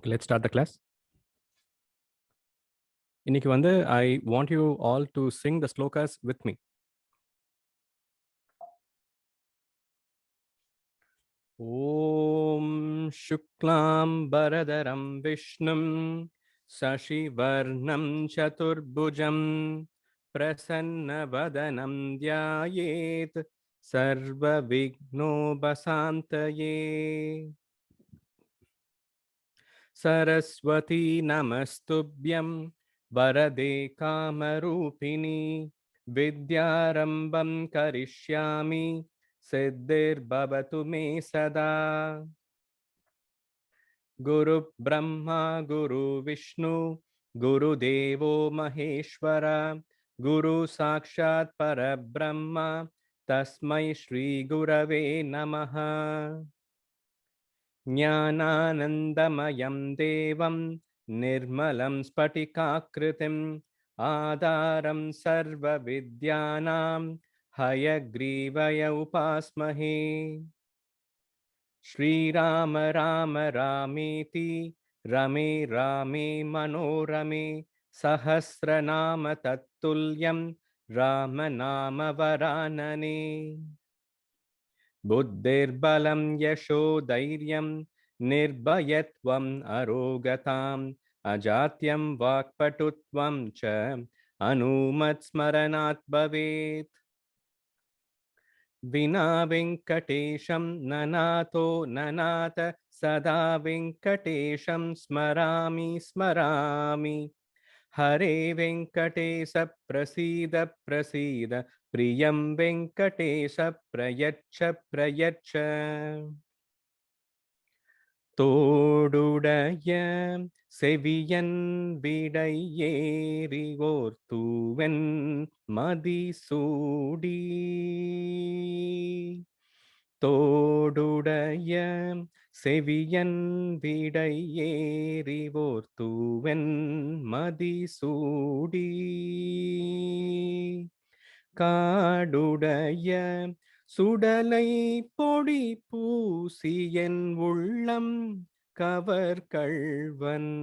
Okay, let's start the class. இன்னைக்கு வந்து I want you all to sing the slokas with me. ஓம் சுக்லாம் பரதரம் விஷ்ணும் சசிவர்ணம் சதுர்புஜம் பிரசன்னவதனம் த்யாயேத் சர்வ விக்னோபசாந்தயே. सरस्वती नमस्तुभ्यं वरदे कामरूपिणी विद्यारम्भं करिष्यामि सिद्धिर्भवतु मे सदा. गुरुब्रह्मा गुरुविष्णु गुरुदेवो महेश्वर गुरु साक्षात् परब्रह्म तस्मै श्रीगुरवे नमः. ज्ञानानन्दमयं देवं निर्मलं स्फटिकाकृतिम् आधारं सर्वविद्यानां हयग्रीवय उपास्महे. श्रीराम राम रामेति रमे रामे मनोरमे सहस्रनाम तत्तुल्यं रामनाम वरानने. बुद्धिर्बलं यशोधैर्यं निर्भयत्वम् अरोगताम् अजात्यं वाक्पटुत्वं च अनुमत्स्मरणात् भवेत्. विना वेङ्कटेशं ननातो ननाथ सदा वेङ्कटेशं स्मरामि स्मरामि. हरे वेङ्कटेश प्रसीद प्रसीद प्रियं वेङ्कटेश प्रयच्छ प्रयच्छ. தோடுடைய செவியன் விடையேறி ஓர்த்துவன் மதிசூடி. தோடுடைய செவியன் விடையேறி ஓர்த்துவன் மதிசூடி. காடுடைய சுடலை பொடி பூசியன் உள்ளம் கவர்கள்வன்.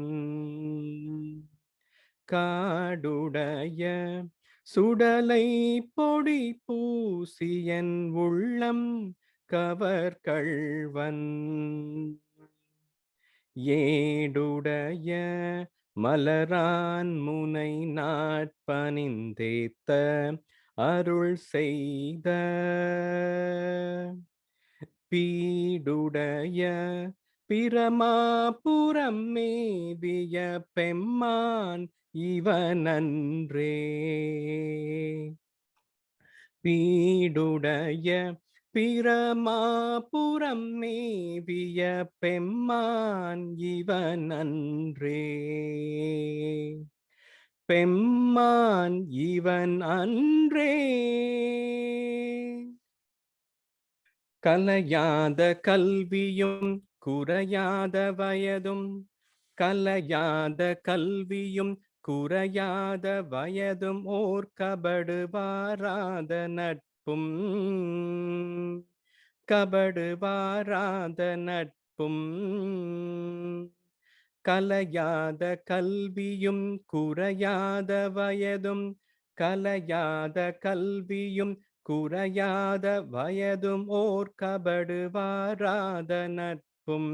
காடுடைய சுடலை பொடி பூசியன் உள்ளம் கவர்கள்வன். ஏடுடைய மலரான் முனை நாட்பணிந்தேத்த அருள் செய்த. பீடுடைய பிரமாபுரம் மேவிய பெம்மான் இவனன்றே. பீடுடைய பிரமாபுரம் மேவிய பெம்மான் இவனன்றே. பெம்மான் இவன் அன்றே. கலையாத கல்வியும் குறையாத வயதும் கலையாத கல்வியும் குறையாத வயதும் ஓர் கபடு வாராத நட்பும் கபடு வாராத நட்பும். கலையாத கல்வியும் குறையாத வயதும் கலையாத கல்வியும் குறையாத வயதும் ஓர் கபடு வாராத நட்பும்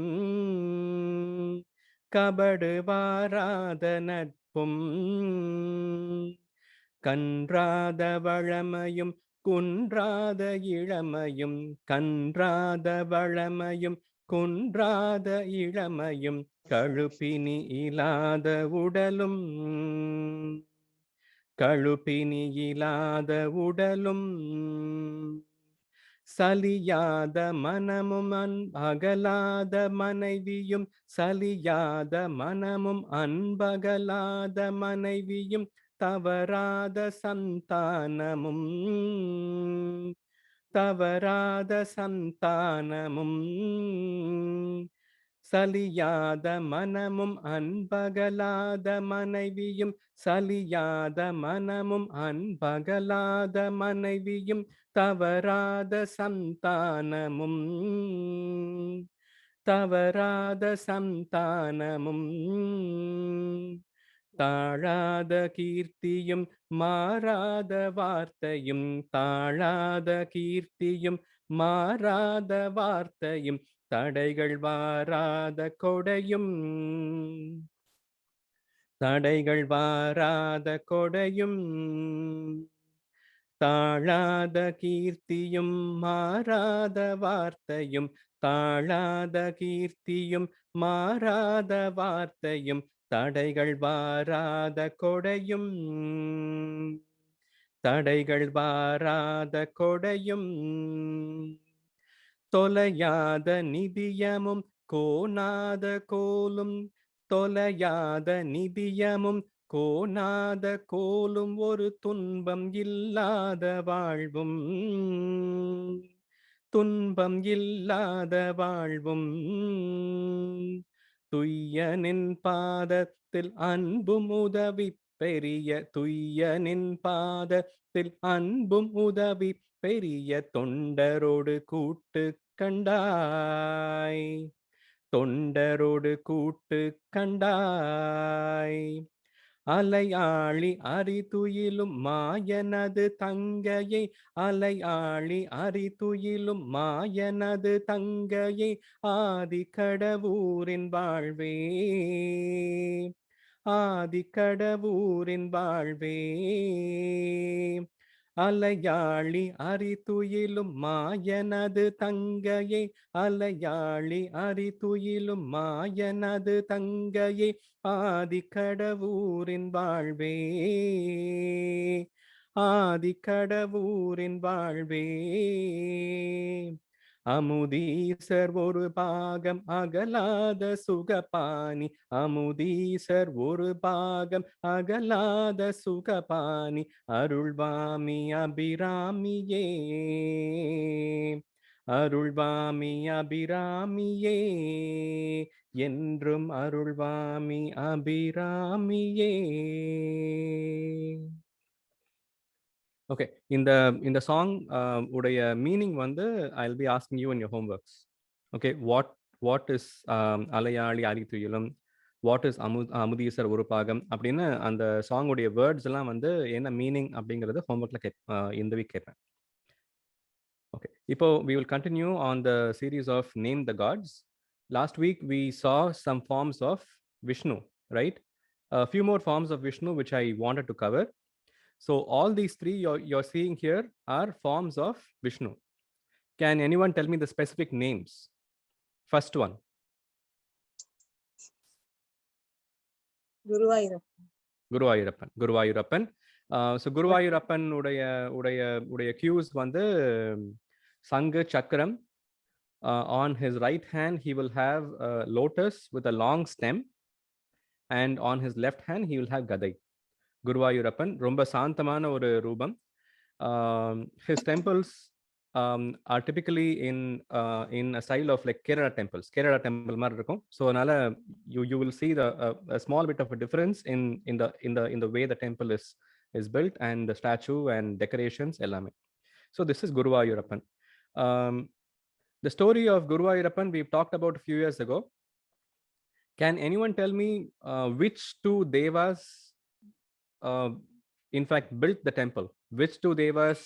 கபடு வாராத நட்பும். கன்றாத வளமையும் குன்றாத இளமையும் கன்றாத வளமையும் குன்றாத இளமையும் கழுப்பினி இல்லாத உடலும் கழுப்பினி இல்லாத உடலும். சலியாத மனமும் அகலாத மனைவியும் சலியாத மனமும் அன்பகலாத மனைவியும் தவறாத சந்தானமும் தவறாத சந்தானமும். சலியாத மனமும் அன்பகலாத மனைவியும் சலியாத மனமும் அன்பகலாத மனைவியும் தவறாத சந்தானமும் தவறாத சந்தானமும் தாழாத கீர்த்தியும் மாறாத வார்த்தையும் தாழாத கீர்த்தியும் மாறாத வார்த்தையும் தடைகள் வாராத கொடையும் தடைகள் வாராத கொடையும் தாழாத கீர்த்தியும் மாறாத வார்த்தையும் தாழாத கீர்த்தியும் மாறாத வார்த்தையும் தடைகள் வாராத கொடையும் தடைகள் வாராத கொடையும் தொலையாத நிதியமும் கோணாத கோலும் தொலையாத நிதியமும் கோணாத கோலும் ஒரு துன்பம் இல்லாத வாழ்வும் துன்பம் இல்லாத வாழ்வும் துய்யனின் பாதத்தில் அன்பும் உதவி பெரிய துய்யனின் பாதத்தில் அன்பும் உதவி பெரிய தொண்டரோடு கூட்டு கண்டாய் தொண்டரோடு கூட்டு கண்டாய் அலையாளி அரிதுயிலும் மாயனது தங்கையை அலையாளி அரிதுயிலும் மாயனது தங்கையை ஆதி கடவுரின் வாழ்வே ஆதி கடவுரின் வாழ்வே அலையாளி அரிதுயிலும் மாயனது தங்கையை அலையாளி அரிதுயிலும் மாயனது தங்கையை ஆதி கடவுரின் வாழ்வே ஆதி கடவுரின் வாழ்வே அமுதீசர் ஒரு பாகம் அகலாத சுகபாணி அமுதீசர் ஒரு பாகம் அகலாத சுகபாணி அருள்வாமி அபிராமியே அருள்வாமி அபிராமியே என்றும் அருள்வாமி அபிராமியே. Okay, in the song உடைய meaning வந்து I'll be asking you in your homeworks. Okay, what is அலையாளி அரிதுயிலும், what is Amudheesar ஒரு பாகம் அப்படின்னு அந்த சாங் உடைய வேர்ட்ஸ் எல்லாம் வந்து என்ன மீனிங் அப்படிங்கிறது ஹோம்ஒர்க்ல இந்த வீக் கேட்பேன். Okay, இப்போ we will continue on the series of Name the Gods. Last week we saw some forms of Vishnu, right? A few more forms of Vishnu which I wanted to cover. So all these three you're seeing here are forms of Vishnu. Can anyone tell me the specific names? First one. Guruvayurappan. Guruvayurappan. So Guruvayurappan udaya cues vandu Sangha Chakram. On his right hand he will have a lotus with a long stem, and on his left hand he will have Gadai. Guruvayurappan romba சாந்தமான ஒரு ரூபம். His temples are typically in a style of like Kerala temples. Kerala temple மாதிரி இருக்கும். So அதனால you will see a small bit of a difference in the way the temple is built and the statue and decorations எல்லாமே. So this is Guruvayurappan. The story of Guruvayurappan we've talked about a few years ago. Can anyone tell me which two devas in fact built the temple? Which two devas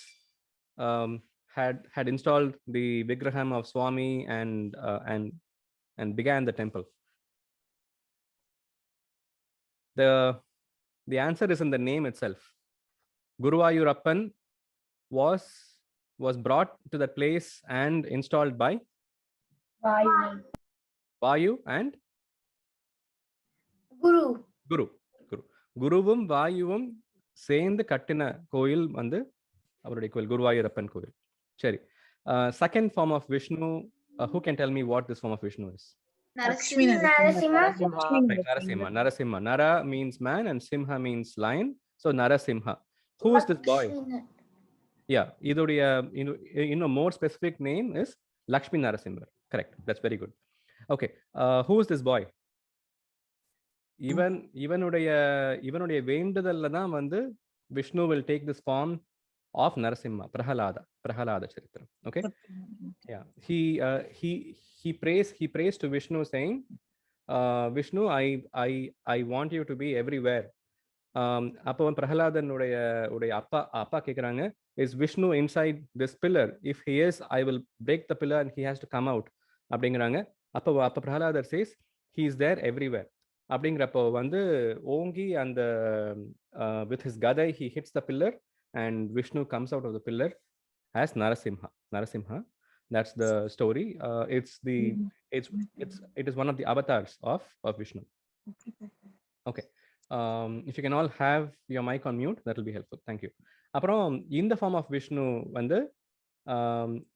had installed the Vigraham of Swami and began the temple? The answer is in the name itself. Guruvayurappan was brought to that place and installed by Vayu and Guru. குருவும் வாயுவும் சேர்ந்து கட்டின கோயில் வந்து அவருடைய கோயில் குருவாயூரப்பன் கோயில். சரி, second form of Vishnu, who can tell me what this form of Vishnu is? Narasimha. Narasimha. Nara means man and Simha means lion. So Narasimha. Who is this boy? Yeah, idoடைய more specific name is Lakshmi Narasimha. Correct. That's very good. Okay, who is this boy? இவனுடைய வேண்டுதல்ல தான் வந்து Vishnu will take this form of Narasimha, Prahalada Charitra. Okay. Yeah. He prays to Vishnu saying, Vishnu, I want you to be everywhere. அப்போ பிரகலாதனுடைய அப்பா கேட்குறாங்க, is Vishnu inside this pillar? If he is, I will break the pillar and he has to come out அப்படிங்கிறாங்க. அப்போ பிரகலாதர் says he is there everywhere அப்படிங்கிறப்போ ஓங்கி அந்த வித் ஹிஸ் கதை he hits the pillar and Vishnu comes out of the pillar as Narasimha. That's the story. It is one of the avatars of Vishnu. Okay. If you can all have your mic on mute, that will be helpful. Thank you. Aprom, in the form of Vishnu,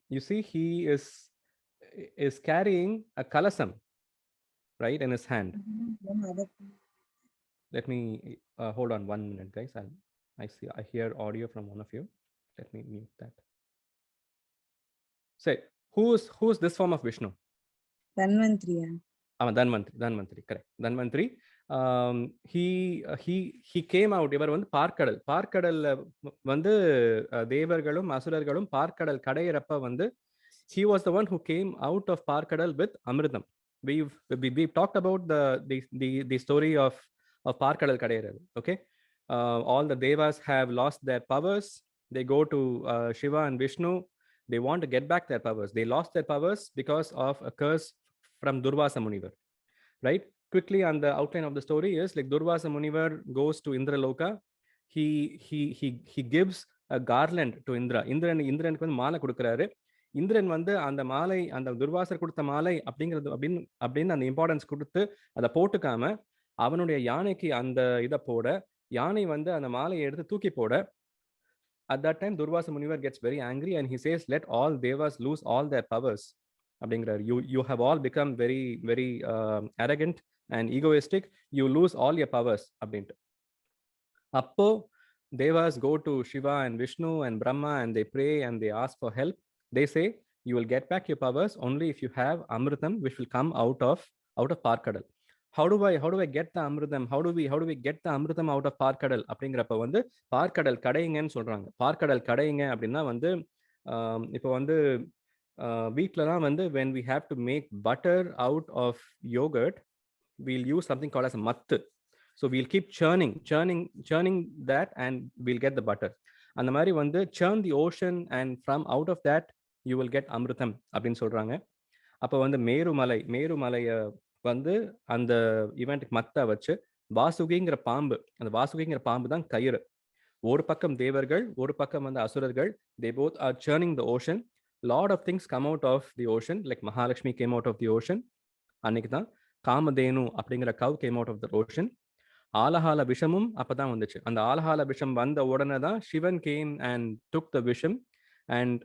you see he is carrying a kalasam, right, in his hand. Let me hold on 1 minute, guys. I hear audio from one of you. Let me mute that. Say, who's this form of Vishnu? Dhanvantri. Dhanvantri, correct. Dhanvantri. He came out. இவர் பார்க்கடல்ல தேவர்களும் அசுரர்களும் பார்க்கடல் கடையிறப்ப he was the one who came out of பார்க்கடல் with amritam. We've talked about the story of பார்க்கடல் கடையிறது. Okay. All the devas have lost their powers. They go to Shiva and Vishnu. They want to get back their powers. They lost their powers because of a curse from Durvasa Munivar. Right? Quickly, on the outline of the story is like Durvasa Munivar goes to Indraloka. He gives a garland to Indra. Indran மாலை கொடுக்கிறாரு. இந்திரன் அந்த மாலை, அந்த துர்வாசர் கொடுத்த மாலை அப்படின்னு அந்த importance கொடுத்து அதை போட்டுக்காம அவனுடைய யானைக்கு அந்த இதை போட, யானை அந்த மாலையை எடுத்து தூக்கி போட, at that time Durvasa Munivar gets very angry and he says, let all devas lose all their powers. You have all become very, very arrogant and egoistic. You lose all your powers. Appo devas go to Shiva and Vishnu and Brahma and they pray and they ask for help. They say, you will get back your powers only if you have amritam, which will come out of Parkadal. How do I get the amritam? How do we get the amritam out of பார்க்கடல் அப்படிங்கிறப்ப பார்க்கடல் கடைங்கன்னு சொல்றாங்க. பார்க்கடல் கடைங்க அப்படின்னா இப்போ வீட்லலாம் when we have to make butter out of yogurt, we'll use something called as a mattu. So we'll keep churning that and we'll get the butter. அந்த மாதிரி churn the ocean and from out of that you will get amritam அப்படின்னு சொல்றாங்க. அப்போ மேருமலைய அந்த ஈவெண்ட்டுக்கு மத்த வச்சு வாசுகிங்கிற பாம்பு தான் கயிறு. ஒரு பக்கம் தேவர்கள், ஒரு பக்கம் அசுரர்கள். They both are churning the ocean. Lot of things come out of the ocean, like Mahalakshmi came out of the ocean. அன்னைக்கு தான் காமதேனு அப்படிங்கிற cow came out of the ocean. ஆலஹால விஷமும் அப்பதான் வந்துச்சு. அந்த ஆலஹால விஷம் வந்த உடனே தான் Sivan came and took the விஷம், and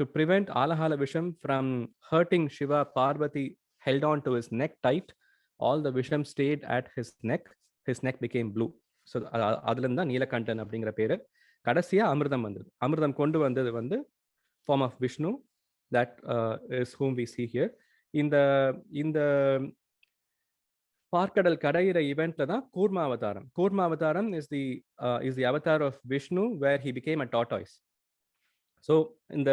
to prevent ஆலஹால விஷம் from hurting Shiva, Parvati held on to his neck tight. All the visham stayed at his neck. His neck became blue. So அதுல இருந்தா நீலகண்டன் அப்படிங்கிற பேரு. கடைசியா அமிர்தம் வந்தது. அமிர்தம் கொண்டு வந்தது form of Vishnu. That is whom we see here. இந்த பார்க்கடல் கடையிற eventல தான் கூர்மா அவதாரம். கூர்மா அவதாரம் is the avatar of Vishnu where he became a tortoise. So இந்த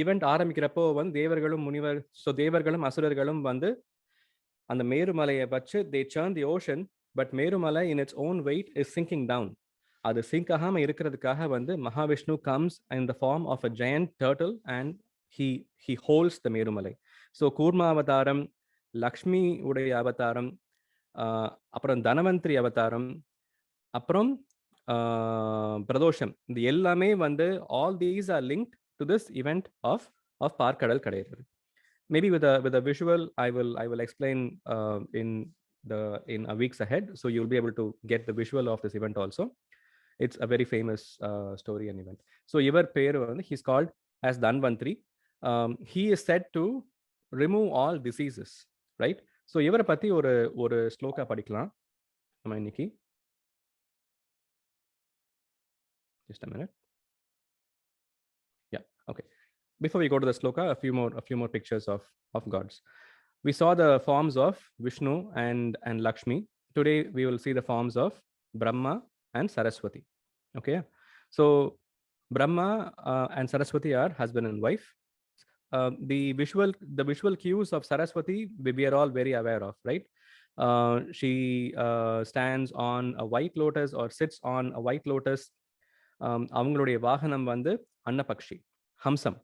event ஆரம்பிக்கிறப்போ தேவர்களும் முனிவர், so தேவர்களும் அசுரர்களும் அந்த மேருமலையை வச்சு they churn the ocean, but Merumalai in its own weight is sinking down. அது சிங்க் ஆகாம இருக்கிறதுக்காக Mahavishnu comes in the form of a giant turtle and he holds the Merumalai. So korma அவதாரம், லக்ஷ்மி உடைய அவதாரம், அப்புறம் தனவந்திரி அவதாரம், அப்புறம் பிரதோஷம், இது எல்லாமே all these are linked to this event of பார்க்கடல் கடையிறது. Maybe with a visual, I will explain in a weeks ahead, so you'll be able to get the visual of this event also. It's a very famous story and event. So ivar peru he's called as Dhanvantri. He is said to remove all diseases, right? So ivara patti ஒரு ஸ்லோகா படிக்கலாம் நம்ம இன்னைக்கு. Just a minute. Yeah, okay. Before we go to the sloka, a few more pictures of gods. We saw the forms of Vishnu and Lakshmi. Today we will see the forms of Brahma and Saraswati. Okay, so Brahma and Saraswati are husband and wife. The visual cues of Saraswati we are all very aware of, right? She stands on a white lotus or sits on a white lotus. அவங்களுடைய வாகனம் வந்து அன்னபக்ஷி, ஹம்சம்,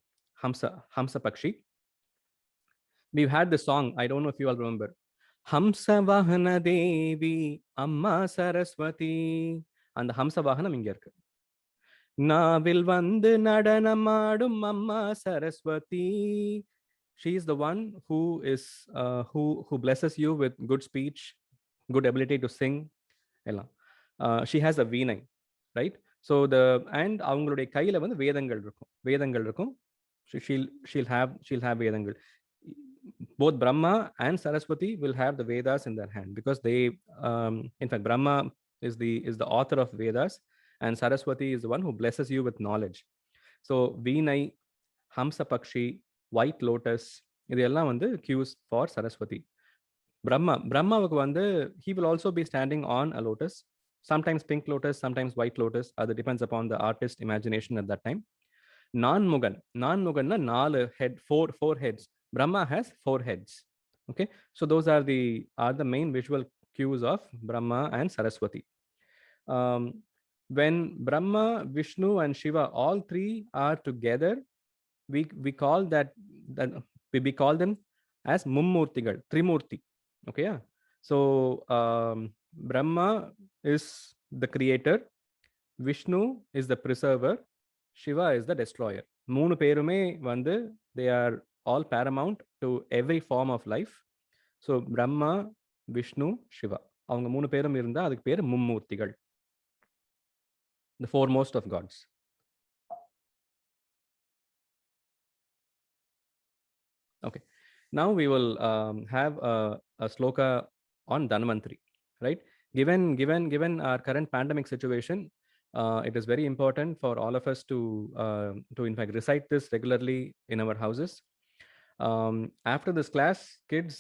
ஹம்ச பக்ஷி. We've had the song, I don't know if you all remember. Hamsa Vahana Devi Amma Saraswati. அந்த ஹம்ச வாகனம் இங்க இருக்கு. நாவில் வந்து நடனமாடும் அம்மா Saraswati. She is the one who is who blesses you with good speech, good ability to sing. எல்லாம். She has a வீணை, right? So the and அவங்களுடைய கையில வந்து வேதங்கள் இருக்கும். She'll have வேதங்கள். Both Brahma and Saraswati will have the Vedas in their hand because they in fact Brahma is the author of Vedas and Saraswati is the one who blesses you with knowledge. So Veenai, Hamsa Pakshi, White Lotus, இதெல்லாம் வந்து cues for Saraswati. Brahmaவுக்கு வந்து he will also be standing on a lotus, sometimes pink lotus, sometimes white lotus. That depends upon the artist imagination at that time. Nanmuganna 4 heads. Brahma has 4 heads. Okay, so those are the main visual cues of Brahma and Saraswati. When Brahma, Vishnu and Shiva, all three are together, we call we call them as Mummurtigal, Trimurti. Okay, yeah. So Brahma is the creator, Vishnu is the preserver, Shiva is the destroyer. மூணு பேருமே வந்து they are all paramount to every form of life. So Brahma, Vishnu, Shiva, அவங்க மூணு பேரும் இருந்தா அதுக்கு பேர் மும்மூர்த்திகள், the foremost of gods. Okay, now we will have a sloka on Dhanvantri, right? Given our current pandemic situation, it is very important for all of us to in fact recite this regularly in our houses. After this class, kids,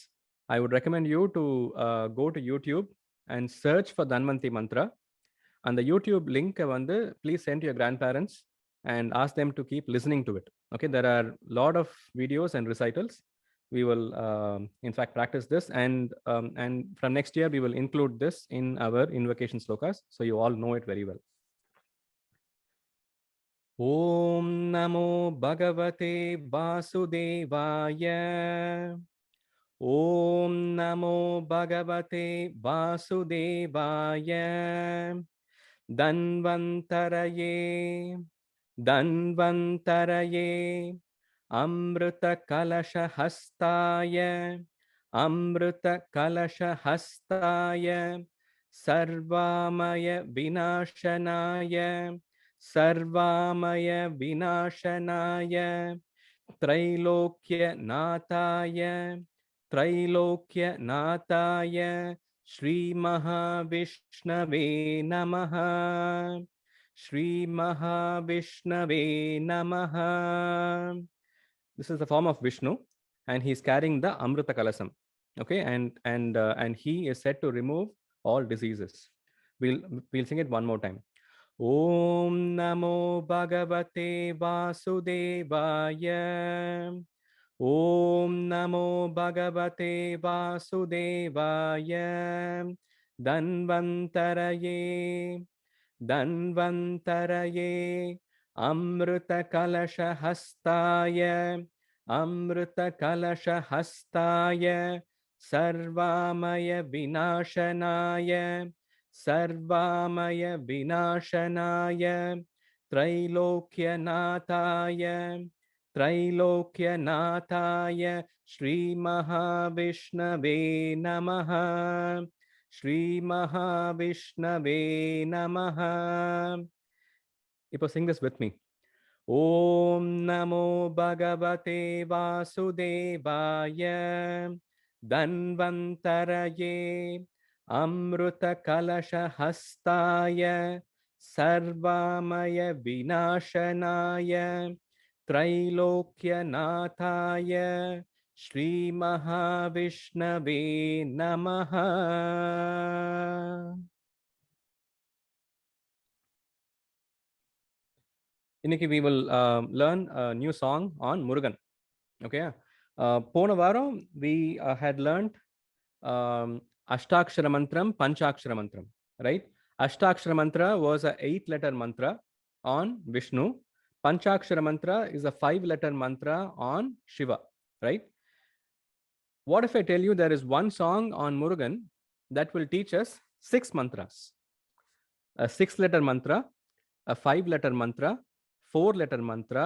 I would recommend you to go to YouTube and search for Dhanvantri mantra. And the YouTube link வந்து please send to your grandparents and ask them to keep listening to it. Okay, there are a lot of videos and recitals. We will in fact practice this, and from next year we will include this in our invocation slokas, so you all know it very well. Om Namo Bhagavate Vasudevaya. Om Namo Bhagavate Vasudevaya. Danvantaraye Amrita Kalasha Hastaya Sarvamaya Vinashanaya Trailokya Nathaya Shri Mahavishnave Namaha. Shri Mahavishnave Namaha. This is the form of Vishnu, and he is carrying the Amrita Kalasam. Okay, and he is said to remove all diseases. We'll sing it one more time. Om Namo Bhagavate Vasudevaya. Om Namo Bhagavate Vasudevaya. Danvantaraye Amrita Kalasha Hastaya Sarvamaya Vinashanaya Trailokya Nathaya Shri Mahavishnave Namaha. Shri Mahavishnave Namaha. Now sing this with me. Om Namo Bhagavate Vasudevaya. Danvantaraye Amrita Kalasha Hastaya Sarvamaya Vinashanaya Trailokya Nathaya Shri Mahavishnave Namaha. இன்னைக்கு we will learn a new song on Murugan. Okay. போன வாரம் we had learned Ashtakshara Mantram, Panchakshara Mantram, right? Ashtakshara Mantra was a 8-letter mantra on Vishnu. Panchakshara Mantra is a 5-letter mantra on Shiva, right? What if I tell you there is one song on Murugan that will teach us 6 mantras? A 6-letter mantra, a 5-letter mantra, 4-letter mantra,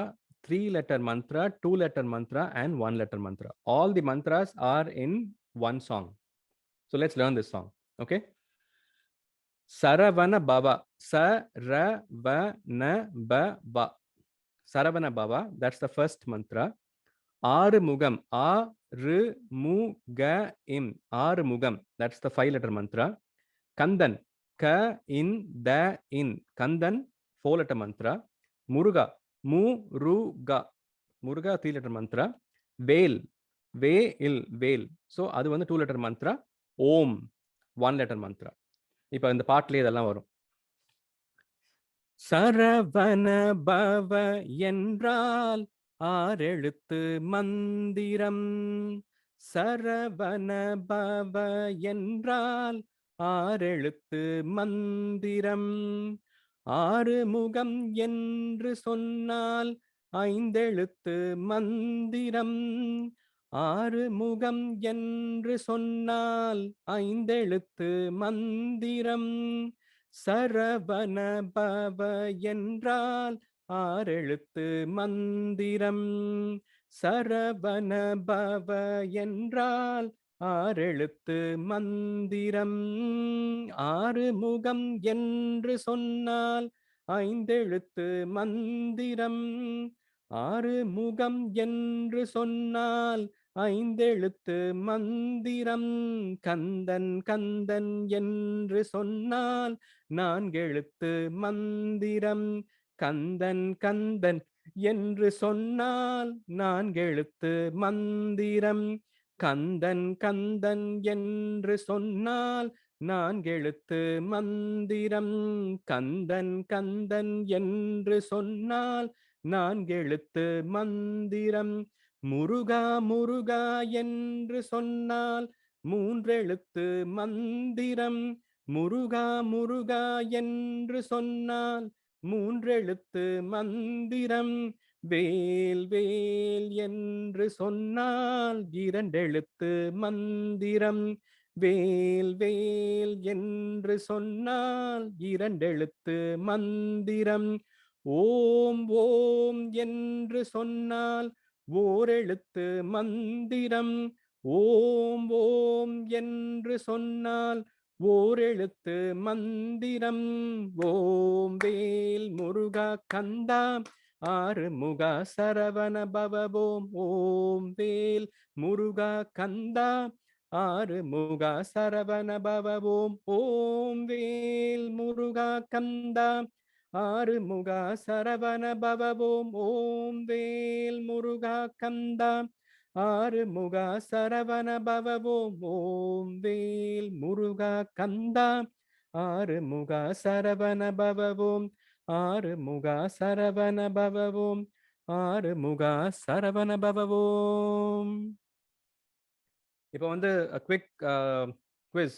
3-letter mantra, 2-letter mantra, and 1-letter mantra. All the mantras are in one song. So let's learn this song. Okay. Saravana Baba. Saravana Baba. Saravana Baba. That's the first mantra. Arumugam. Arumugam. Arumugam. That's the 5-letter mantra. Kandan. Ka in da in. Kandan. 4-letter mantra. Muruga. Muruga. Muruga 3-letter mantra. Veil. Veil. Veil. So அது வந்து 2-letter mantra. Om 1-letter mantra. இப்போ இந்த பாட்டிலே இதெல்லாம் வரும். சரவண பவ என்றால் 6 எழுத்து மந்திரம். சரவண பவ என்றால் 6 எழுத்து மந்திரம். 6 முகம் என்று சொன்னால் 5 எழுத்து மந்திரம். 6 முகம் என்று சொன்னால் 5 எழுத்து மந்திரம். சரவண பவ என்றால் 6 எழுத்து மந்திரம். சரவண பவ என்றால் 6 எழுத்து மந்திரம். 6 முகம் என்று சொன்னால் 5 எழுத்து மந்திரம். 6 முகம் என்று சொன்னால் 5 எழுத்து மந்திரம். கந்தன் கந்தன் என்று சொன்னால் 4 எழுத்து மந்திரம். கந்தன் கந்தன் என்று சொன்னால் 4 எழுத்து மந்திரம். கந்தன் கந்தன் என்று சொன்னால் 4 எழுத்து மந்திரம். கந்தன் கந்தன் என்று சொன்னால் 4 எழுத்து மந்திரம். முருகா முருகா என்று சொன்னால் 3 எழுத்து மந்திரம். முருகா முருகா என்று சொன்னால் 3 எழுத்து மந்திரம். வேல் வேல் என்று சொன்னால் 2 எழுத்து மந்திரம். வேல் வேல் என்று சொன்னால் 2 எழுத்து மந்திரம். ஓம் ஓம் என்று சொன்னால் 1 எழுத்து மந்திரம். ஓம் ஓம் என்று சொன்னால் 1 எழுத்து மந்திரம். ஓம் வேல் முருகா கந்தா 6 முகா சரவண பவவோம். ஓம் வேல் முருகா கந்தா 6 முகா சரவண பவவோம். ஓம் வேல் முருகா கந்தா 6 முகா சரவண பவவோம். ஓம் வேல் முருகா கந்தா 6 முகா சரவண பவவோம். ஓம் வேல் முருகா கந்தா 6 முகா சரவண பவவோம். 6 முகா சரவண பவவோம். 6 முகா சரவண பவவோம். இப்போ வந்து a quick quiz.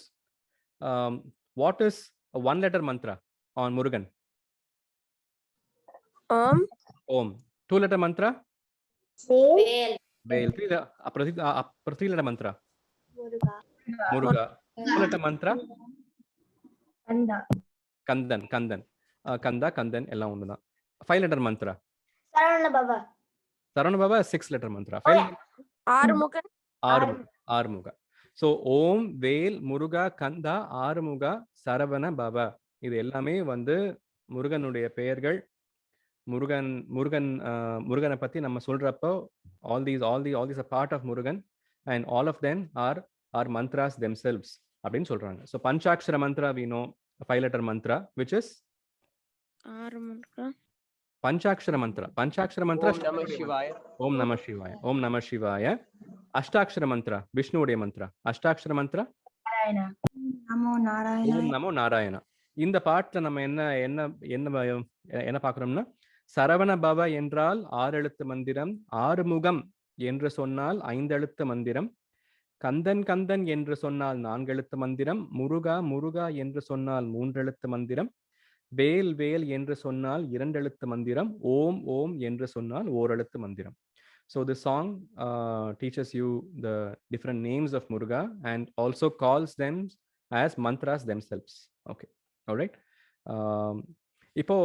What is a 1-letter mantra on Murugan? Om. Om. 2-letter mantra? Vel. Veil. 3-letter mantra? Muruga. Muruga. 4-letter mantra? Kanda. Kandan. Kandan. Kanda, Kandan எல்லாம் ஒண்ணுதான். 5-letter mantra? Saravana Baba. Saravana Baba 6-letter mantra. Arumugan. Arumuga. So Om Vel Muruga Kanda Arumuga Saravana Bhava இது எல்லாமே வந்து முருகனுடைய பெயர்கள். முருகனை பத்தி நம்ம சொல்றப்போ all these are part of Murugan and all of them are mantras themselves அப்படின்னு சொல்றாங்க. So Panchakshara mantra we know, a 5-letter mantra which is Panchakshara mantra. Om Namah Shivaya. Om Namah Shivaya. Om Namah Shivaya. Ashtakshara mantra, Vishnu uடைய mantra. Ashtakshara mantra Narayana. Namo Narayana. Om Namo Narayana. இந்த பாட்டுல நம்ம என்ன என்ன என்ன என்ன பார்க்கறோம்னா சரவண பவ என்றால் 6 எழுத்து மந்திரம். ஆறுமுகம் என்று சொன்னால் 5 எழுத்து மந்திரம். கந்தன் கந்தன் என்று சொன்னால் 4 எழுத்து மந்திரம். முருகா முருகா என்று சொன்னால் 3 எழுத்து மந்திரம். வேல் வேல் என்று சொன்னால் 2 எழுத்து மந்திரம். ஓம் ஓம் என்று சொன்னால் 1 எழுத்து மந்திரம். So the song teaches you the different names of Muruga and also calls them as mantras themselves. Okay, all right. Ipo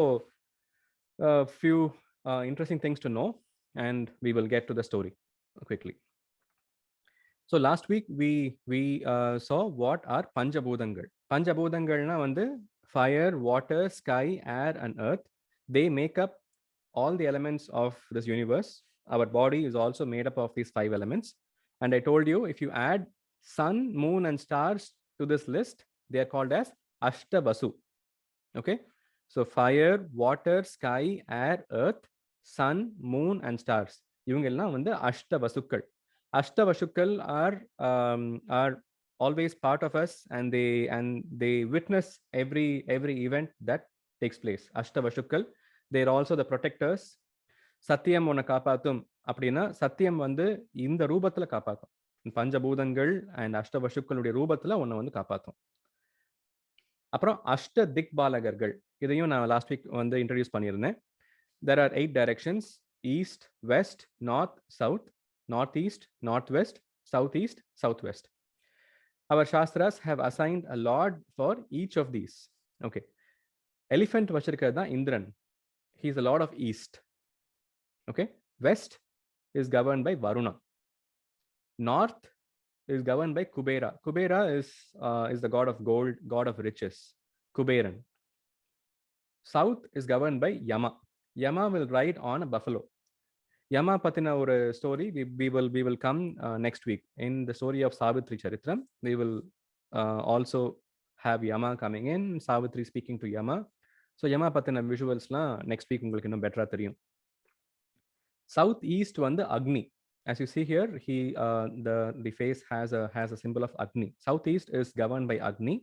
few interesting things to know, and we will get to the story quickly. So last week we saw what are Panchabhudangal. Panchabhudangalna vandu fire, water, sky, air, and earth. They make up all the elements of this universe. Our body is also made up of these 5 elements. And I told you, if you add sun, moon, and stars to this list, they are called as Ashtavasu. Okay, so fire, water, sky, air, earth, sun, moon, and stars. இவங்கெல்லாம் வந்து அஷ்டவசுக்கள். Ashtavasukal are always part of us, and they witness every event that takes place. Ashtavasukal, they're also the protectors. சத்தியம் உன்னை காப்பாத்தும் அப்படின்னா சத்தியம் வந்து இந்த ரூபத்துல காப்பாத்தும். பஞ்சபூதங்கள் அண்ட் அஷ்டவசுக்களுடைய ரூபத்துல உன்னை வந்து காப்பாத்தும். அப்புறம் அஷ்ட திக்பாலகர்கள், இதையும் நான் லாஸ்ட் வீக் வந்து இன்ட்ரடியூஸ் பண்ணியிருந்தேன். There are 8 directions: east, west, north, south, northeast, northwest, southeast, southwest. Our Shastras have assigned a lord for each of these. Okay, elephant vachirukadha Indran. He is the lord of east. Okay, west is governed by Varuna. North is governed by Kubera. Kubera is the god of gold, god of riches, Kuberan. South is governed by Yama. Yama will ride on a buffalo. Yama pathina or story we will come next week. In the story of Savitri Charitram, we will also have Yama coming in, Savitri speaking to Yama. So Yama pathina visuals la next week ungalku innum better theriyum. Southeast vand Agni. As you see here, the face has a symbol of Agni. Southeast is governed by Agni.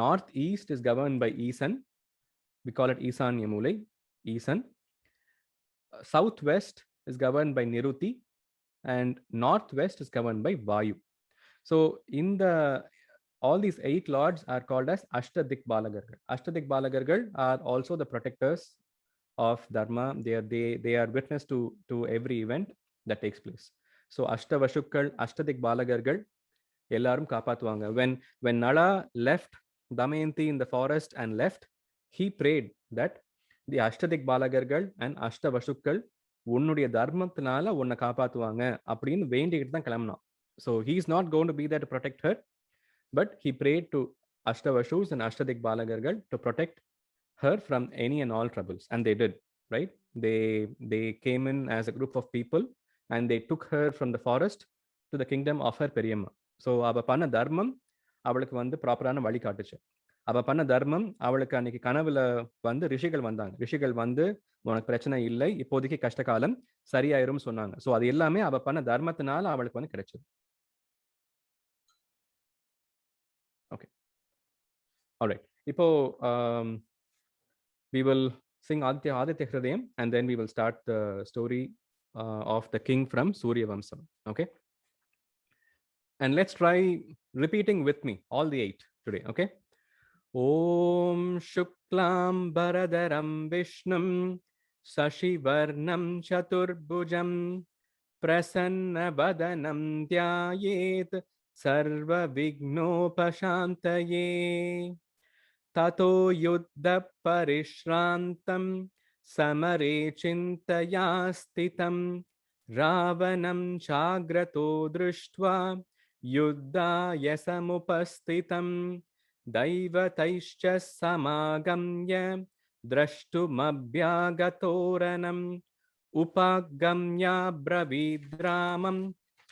Northeast is governed by Isan. We call it Isanya Mulai, Isan. Southwest is governed by Niruti, and northwest is governed by Vayu. So in all these 8 lords are called as Ashtadikbalagargal. Ashtadikbalagargal are also the protectors of Dharma. They are witness to every event that takes place. So Ashtavashukkal, Ashtadikbalagargal ellarum kaapathuvaanga. When Nala left Damayanti in the forest and left, he prayed that the Ashtadikbalagargal and Ashtavashukkal உன்னுடைய தர்மத்தினால உன்னை காப்பாத்துவாங்க அப்படின்னு வேண்டிக்கிட்டு தான் கிளம்பினான். So he is not going to be there to protect her, but he prayed to Ashtavashus and Ashtadikbalagargal to protect her from any and all troubles, and they did, right? They came in as a group of people and they took her from the forest to the kingdom of her Periyamma. So அவ பண்ண தர்மம் அவளுக்கு வந்து ப்ராப்பரான வழி காட்டுச்சு. அவ பண்ண தர்மம் அவளுக்கு அன்னைக்கு கனவுல வந்து ரிஷிகள் வந்தாங்க. ரிஷிகள் வந்து உனக்கு பிரச்சனை இல்லை, இப்போதைக்கு கஷ்ட காலம் சரியாயிரும் சொன்னாங்க. ஸோ அது எல்லாமே அவ பண்ண தர்மத்தினால அவளுக்கு வந்து கிடைச்சது. Okay, alright. இப்போ we will sing Aditya Hridayam, and then we will start the story of the king from Surya Vamsam. Okay, and let's try repeating with me all the 8 today. Okay, Om Shuklam Bharadaram Vishnum Sashivarnam Chaturbhujam Prasanna Vadanam Dhyayet Sarva Vignopashantaye Tato Yuddha Parishrantam Samare Chintaya Stitam Ravanam Chagrato Drishtva Yuddhaya Samupastitam Daivataischa Samagamya Drashtumabhyagatoranam Upagamya Bravidramam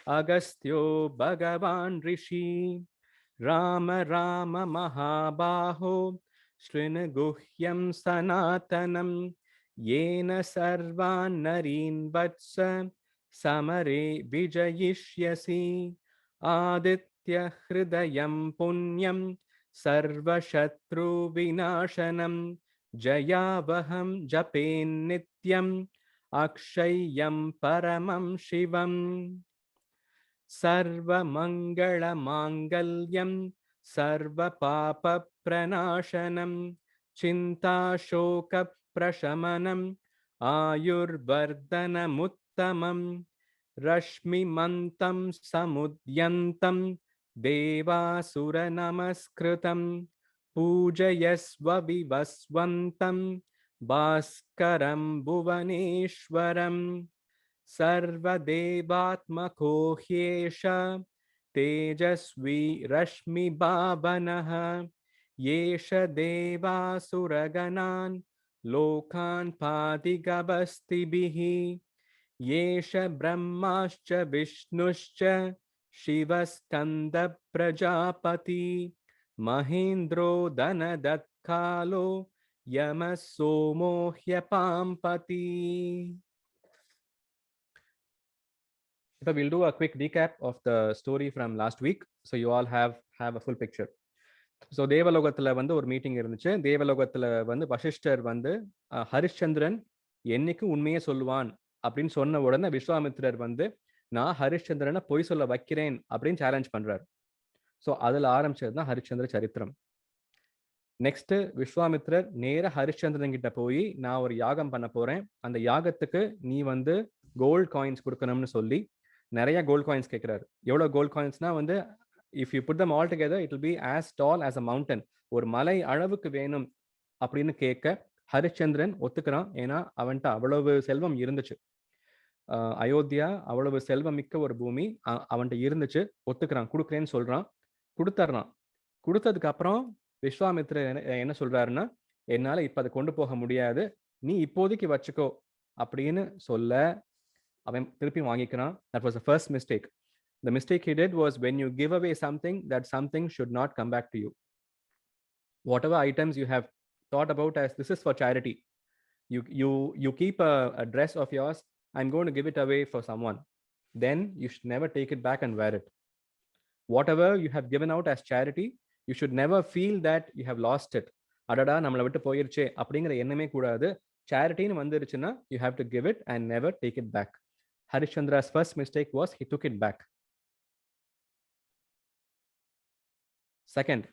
Agastyo Bhagavan Rishi Rama Rama Mahabaho Shrinaguhyam Sanatanam Yena Sarvan Narin Vatsa Samare Vijayishyasi Aditya Hridayam Punyam Sarva Shatru Vinashanam Jayavaham Japen Nitya நித்யம் அக்ஷயம் பரமம் சிவம் சர்வ மங்கள மாங்கல்யம் சர்வ பாப பிரநாசனம் சிந்தா சோக பிரசமனம் ஆயுர்வர்தனமுத்தமம் ரஷ்மிமந்தம் சமுத்யந்தம் தேவாசுர நமஸ்கிருதம் பூஜயஸ்வ விவஸ்வந்தம் பாஸ்கரம் புவனேஸ்வரம் सर्वदेवात्मको ह्येष तेजस्वी रश्मिभावनः येष देवासुरगणान् लोकान् पातिगभस्तिभिः येष ब्रह्माश्च विष्णुश्च शिवस्कन्दप्रजापति महेन्द्रो धनदत्कालो यमः सोमो ह्यपाम्पति. So we'll do a quick recap of the story from last week, so you all have a full picture. So தேவலோகத்துல வந்து ஒரு மீட்டிங் இருந்துச்சு. தேவலோகத்துல வந்து வசிஷ்டர் வந்து ஹரிஷ்சந்திரன் என்னைக்கு உண்மையே சொல்லுவான் அப்படின்னு சொன்ன உடனே விஸ்வாமித்திரர் வந்து நான் ஹரிஷ்சந்திரனை பொய் சொல்ல வைக்கிறேன் அப்படின்னு சேலஞ்ச் பண்றாரு. ஸோ அதுல ஆரம்பிச்சது தான் ஹரிஷ்சந்திர சரித்திரம். நெக்ஸ்ட் விஸ்வாமித்திரர் நேர ஹரிஷ்சந்திரன் கிட்ட போய் நான் ஒரு யாகம் பண்ண போறேன், அந்த யாகத்துக்கு நீ வந்து கோல்ட் காயின்ஸ் கொடுக்கணும்னு சொல்லி நிறைய கோல்ட் காயின்ஸ் கேட்கிறாரு. எவ்வளவு கோல்ட் காயின்ஸ்னா வந்து if you put them all together it will be as tall as a mountain. ஒரு மலை அளவுக்கு வேணும் அப்படின்னு கேட்க ஹரிச்சந்திரன் ஒத்துக்கிறான். ஏன்னா அவன்கிட்ட அவ்வளவு செல்வம் இருந்துச்சு. அயோத்தியா அவ்வளவு செல்வம் மிக்க ஒரு பூமி அவன்கிட்ட இருந்துச்சு. ஒத்துக்கிறான், கொடுக்குறேன்னு சொல்றான், கொடுத்துட்றான். கொடுத்ததுக்கு அப்புறம் விஸ்வாமித்திரர் என்ன சொல்றாருன்னா, என்னால இப்ப அதை கொண்டு போக முடியாது, நீ இப்போதைக்கு வச்சுக்கோ அப்படின்னு சொல்ல அவன் திருப்பி வாங்கிக்கிறான். That was the first mistake. The mistake he did was when you give away something, that something should not come back to you. Whatever items you have thought about as this is for charity, you keep a dress of yours, I'm going to give it away for someone, then you should never take it back and wear it. Whatever you have given out as charity, you should never feel that you have lost it. அடடா நம்மளை விட்டு போயிருச்சே அப்படிங்கிற எண்ணமே கூடாது. சேரிட்டின்னு வந்துருச்சுன்னா you have to give it and never take it back. Harishchandra's first mistake was he took it back. Second,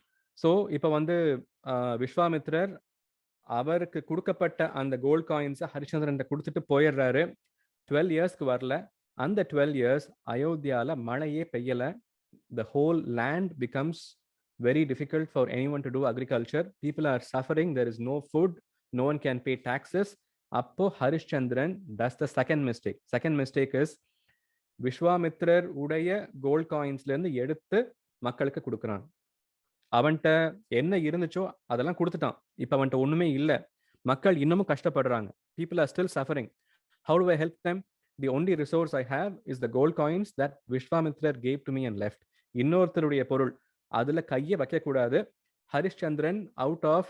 so இப்போ வந்து விஸ்வாமித்திரர் அவருக்கு கொடுக்கப்பட்ட அந்த கோல்ட் காயின்ஸை ஹரிச்சந்திரன் கொடுத்துட்டு போயிடுறாரு. 12 இயர்ஸ்க்கு வரல. அந்த 12 இயர்ஸ் அயோத்தியால மழையே பெய்யல. The whole land becomes very difficult for anyone to do agriculture. People are suffering. There is no food. No one can pay taxes. அப்போ Harishchandran does the second mistake. Second mistake is விஸ்வாமித்திரர் உடைய gold காயின்ஸ்ல இருந்து எடுத்து மக்களுக்கு கொடுக்குறான். அவன்கிட்ட என்ன இருந்துச்சோ அதெல்லாம் கொடுத்துட்டான். இப்ப அவன்கிட்ட ஒண்ணுமே இல்லை. மக்கள் இன்னமும் கஷ்டப்படுறாங்க. People are still suffering. How do I help them? The only resource I have is the gold coins that Vishwamitra gave to me and left. இன்னொருத்தருடைய பொருள் அதுல கையை வைக்க கூடாது. Harishchandran out of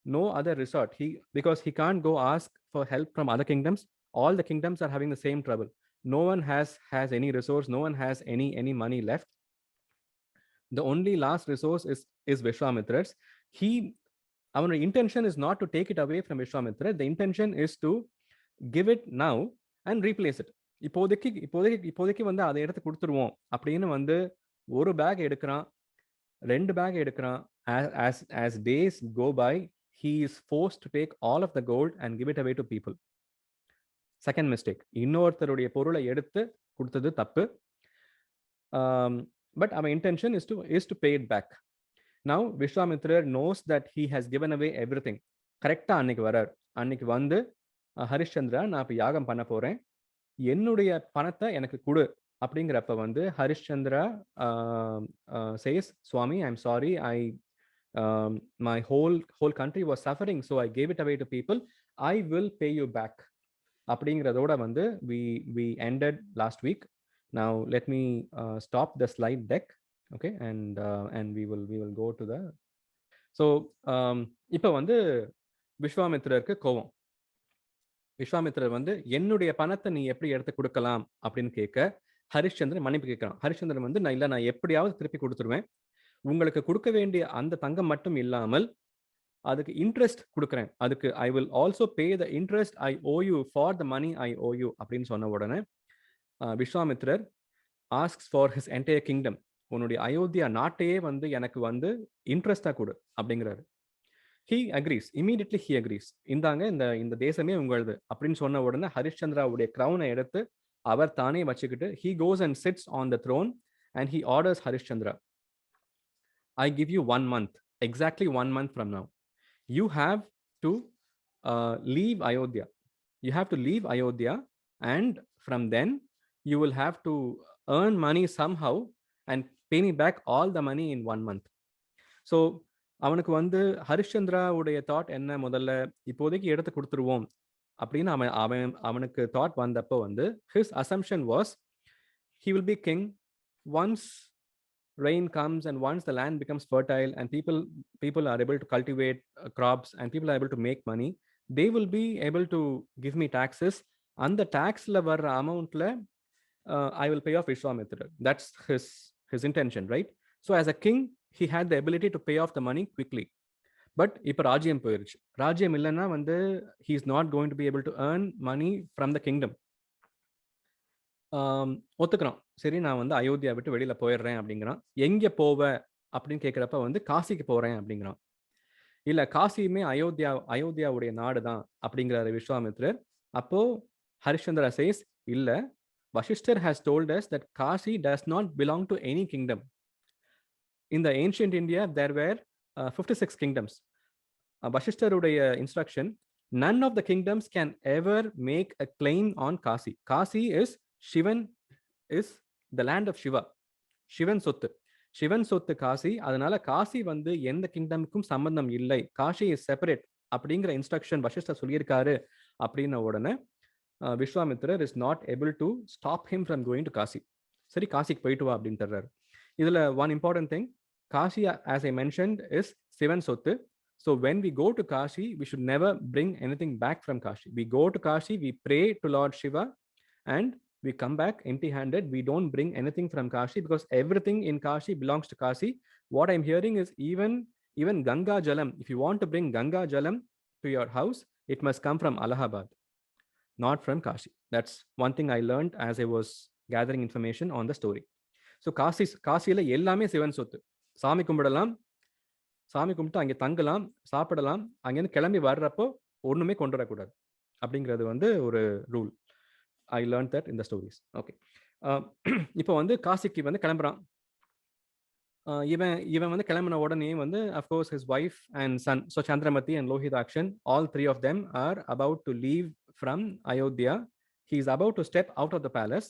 no other resort, because he can't go ask for help from other kingdoms. All the kingdoms are having the same trouble. No one has any resource. No one has any money left. The only last resource is Vishwamitra's. Our intention is not to take it away from Vishwamitra. The intention is to give it now and replace it. இப்போதைக்கு வந்து அதை எடுத்து கொடுத்துருவோம் அப்படின்னு வந்து ஒரு back எடுக்கிறான், 2 back எடுக்கிறான். As days go by, he is forced to take all of the gold and give it away to people. Second mistake. இன்னொருத்தருடைய பொருளை எடுத்து கொடுத்தது தப்பு. But our intention is to pay it back. Now Vishwamitra knows that he has given away everything. கரெக்டா அன்னைக்கு வரார். அன்னைக்கு வந்து ஹரிஷ்சந்திரா நான் இப்ப யாகம் பண்ண போறேன், என்னுடைய பணத்தை எனக்கு கொடு அப்படிங்கிறப்ப வந்து Harishchandra says, Swami, I'm sorry, my whole country was suffering, so I gave it away to people. I will pay you back. அப்படிங்கிறதோட வந்து we ended last week. Now let me stop the slide deck, okay, and we will go to the. So இப்போ வந்து விஸ்வாமித்திரருக்கு கோவம். விஸ்வாமித்திரர் வந்து என்னுடைய பணத்தை நீ எப்படி எடுத்து கொடுக்கலாம் அப்படின்னு கேட்க ஹரிஷ்சந்திரன் மன்னிப்பு கேட்கிறான். ஹரிஷ்சந்திரன் வந்து நான் எப்படியாவது திருப்பி கொடுத்துருவேன், உங்களுக்கு கொடுக்க வேண்டிய அந்த தங்கம் மட்டும் இல்லாமல் அதுக்கு இன்ட்ரெஸ்ட் கொடுக்குறேன், அதுக்கு I will also pay the interest I owe you for the money I owe you அப்படின்னு சொன்ன உடனே விஸ்வாமித்ரர் asks for his entire kingdom, உன்னுடைய அயோத்தியா நாட்டையே வந்து எனக்கு வந்து இன்ட்ரெஸ்டாக கொடு அப்படிங்கிறாரு. He agrees, immediately he agrees. இந்தாங்க இந்த தேசமே உங்களது அப்படின்னு சொன்ன உடனே ஹரிஷ்சந்திராவுடைய க்ரௌனை எடுத்து அவர் தானே வச்சுக்கிட்டு he goes and chits on the throne and he orders Harishchandra, I give you 1 month, exactly 1 month from now. You have to leave Ayodhya. You have to leave Ayodhya, and from then you will have to earn money somehow and pay me back all the money in 1 month. So அவனுக்கு வந்து ஹரிஷ்சந்திராவுடைய thought என்ன, முதல்ல இப்போதைக்கு எடுத்து கொடுத்துருவோம் அப்படின்னு அவனுக்கு thought வந்தப்போ வந்து his assumption was he will be king once rain comes and once the land becomes fertile and people are able to cultivate crops and people are able to make money, they will be able to give me taxes. And the tax la varra amount la I will pay off Vishwamitra. That's his intention, right? So as a king he had the ability to pay off the money quickly. But இப்ப ராஜ்யம் போயிருச்சு, ராஜ்யம் இல்லைன்னா வந்து he is not going to be able to earn money from the kingdom. ஒத்துக்கிறான், சரி நான் வந்து அயோத்தியா விட்டு வெளியில போயிடுறேன் அப்படிங்கிறான். எங்க போவ அப்படின்னு கேட்குறப்ப வந்து காசிக்கு போறேன் அப்படிங்கிறான். இல்ல காசியுமே அயோத்தியாவுடைய நாடு தான் அப்படிங்கிறாரு விஸ்வாமித்ரர். அப்போ ஹரிஷ்சந்திரா சேஸ், இல்ல, Vashishthar has told us that Kasi does not belong to any kingdom. In the ancient India there were 56 kingdoms. Vashishtaruடைய instruction, none of the kingdoms can ever make a claim on Kasi. Kasi is Shivan, is the land of Shiva. Shivan சொத்து, சிவன் சொத்து காசி. அதனால காசி வந்து எந்த கிங்டமுக்கும் சம்பந்தம் இல்லை, Kashi is separate அப்படிங்கிற instruction வசிஷ்டர் சொல்லியிருக்காரு. அப்படின்ன உடனே விஸ்வாமித்ரர் is not able to stop him from going to Kashi. சரி காசிக்கு போயிட்டு வா அப்படின்னு தர்றாரு. இதுல one important thing, Kashi as I mentioned is Sivan சொத்து. So when we go to Kashi, we should never bring anything back from Kashi. We go to Kashi, we pray to Lord Shiva, and we come back empty-handed. We don't bring anything from Kashi because everything in Kashi belongs to Kashi. What I'm hearing is even Ganga Jalam, if you want to bring Ganga Jalam to your house, it must come from Allahabad, not from Kashi. That's one thing I learned as I was gathering information on the story. So காசியில் எல்லாமே சிவன் சொத்து. சாமி கும்பிடலாம், சாமி கும்பிட்டு அங்கே தங்கலாம், சாப்பிடலாம், அங்கேருந்து கிளம்பி வர்றப்போ ஒன்றுமே கொண்டு வரக்கூடாது அப்படிங்கிறது வந்து ஒரு rule. I learn that in the stories. Okay, இப்போ வந்து காசிக்கு வந்து கிளம்புறான். இவன் வந்து கிளம்பின உடனே வந்து of course his wife and son, so Chandramati and Lohitakshan, all three of them are about to leave from Ayodhya. He is about to step out of the palace.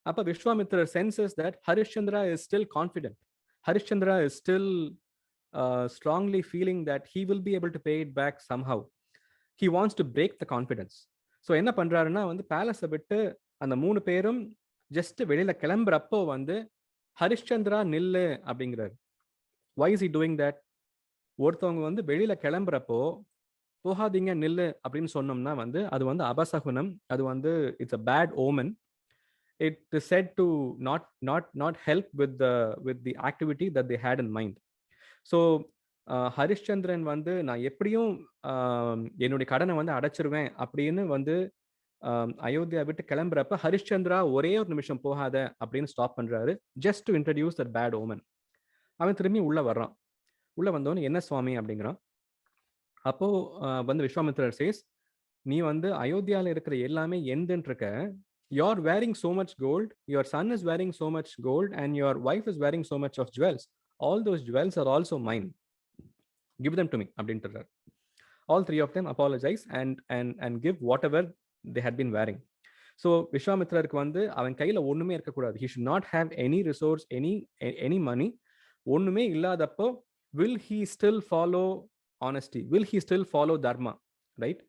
அப்போ விஸ்வாமித்ரர் senses that Harishchandra is still confident. Harishchandra is still strongly feeling that he will be able to pay it back somehow. He wants to break the confidence. So என்ன பண்றாருன்னா வந்து பேலஸை விட்டு அந்த 3 பேரும் just வெளியில கிளம்புறப்போ வந்து ஹரிஷ்சந்திரா நில்லு அப்படிங்கிறாரு. Why is he doing that? ஒருத்தவங்க வந்து வெளியில கிளம்புறப்போ போகாதீங்க நில்லு அப்படின்னு சொன்னோம்னா வந்து அது வந்து அபசகுனம், அது வந்து it's a bad omen. It is said to not help with the activity that they had in mind. So Harishchandran வந்து நான் எப்படியும் என்னுடைய கடனை வந்து அடைச்சிருவேன் அப்படின்னு வந்து அயோத்தியா விட்டு கிளம்புறப்ப ஹரிஷ்சந்திரா ஒரே ஒரு நிமிஷம் போகாத அப்படின்னு ஸ்டாப் பண்றாரு, just to introduce that bad omen. அவன் திரும்பி உள்ள வர்றான். உள்ள வந்தவொன்னு என்ன சுவாமி அப்படிங்கிறான். அப்போ வந்து விஸ்வாமித்ரர் சேஸ், நீ வந்து அயோத்தியாவில் இருக்கிற எல்லாமே எந்தன்னு இருக்க, you're wearing so much gold, your son is wearing so much gold, and your wife is wearing so much of jewels. All those jewels are also mine. Give them to me அப்படின்றார். All three of them apologize and give whatever they had been wearing. So விஸ்வாமித்ரருக்கு வந்து அவன் கையில ஒண்ணுமே இருக்கக்கூடாது. He should not have any resource, any money. ஒண்ணுமே இல்லாதப்போ will he still follow honesty? Will he still follow dharma? Right?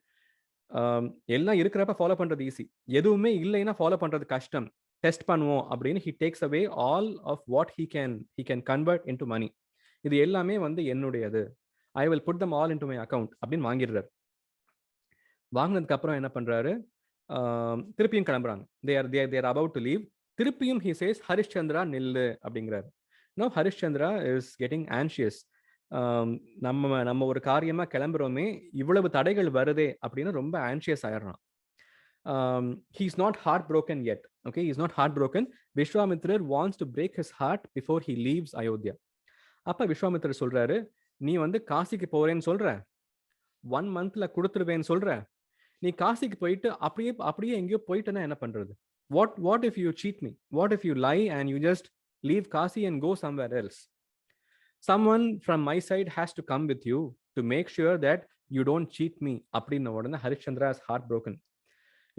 எல்லாம் இருக்கிறப்ப follow பண்றது ஈஸி, எதுவுமே இல்லைன்னா ஃபாலோ பண்றது கஷ்டம். டெஸ்ட் பண்ணுவோம் அப்படின்னு he takes away all of what he can convert into money. இது எல்லாமே வந்து என்னுடையது, I will put them all into my account அப்படின்னு வாங்கிடுறாரு. வாங்கினதுக்கு அப்புறம் என்ன பண்றாரு, திருப்பியும் கிளம்புறாங்க. they are about to leave. திருப்பியும் he says ஹரிஷ்சந்திரா நில்லு அப்படிங்கிறாரு. Now Harishchandra is getting anxious. நம்ம ஒரு காரியமா கிளம்புறோமே, இவ்வளவு தடைகள் வருதே அப்படின்னு ரொம்ப ஆன்ஷியஸ் ஆயிடுறான். He's not heartbroken yet. Okay, he's not heartbroken. Vishwamitra wants to break his heart before he leaves Ayodhya. அப்ப விஸ்வாமித்திரர் சொல்றாரு, நீ வந்து காசிக்கு போறேன்னு சொல்ற, 1 monthல கொடுத்துருவேன்னு சொல்ற, நீ காசிக்கு போயிட்டு அப்படியே எங்கேயோ போயிட்டேன்னா என்ன பண்றது? What if you cheat me? What if you lie and you just leave Kasi and go somewhere else? Someone from my side has to come with you to make sure that you don't cheat me. அப்படின்ன உடனே Harishchandra is heartbroken.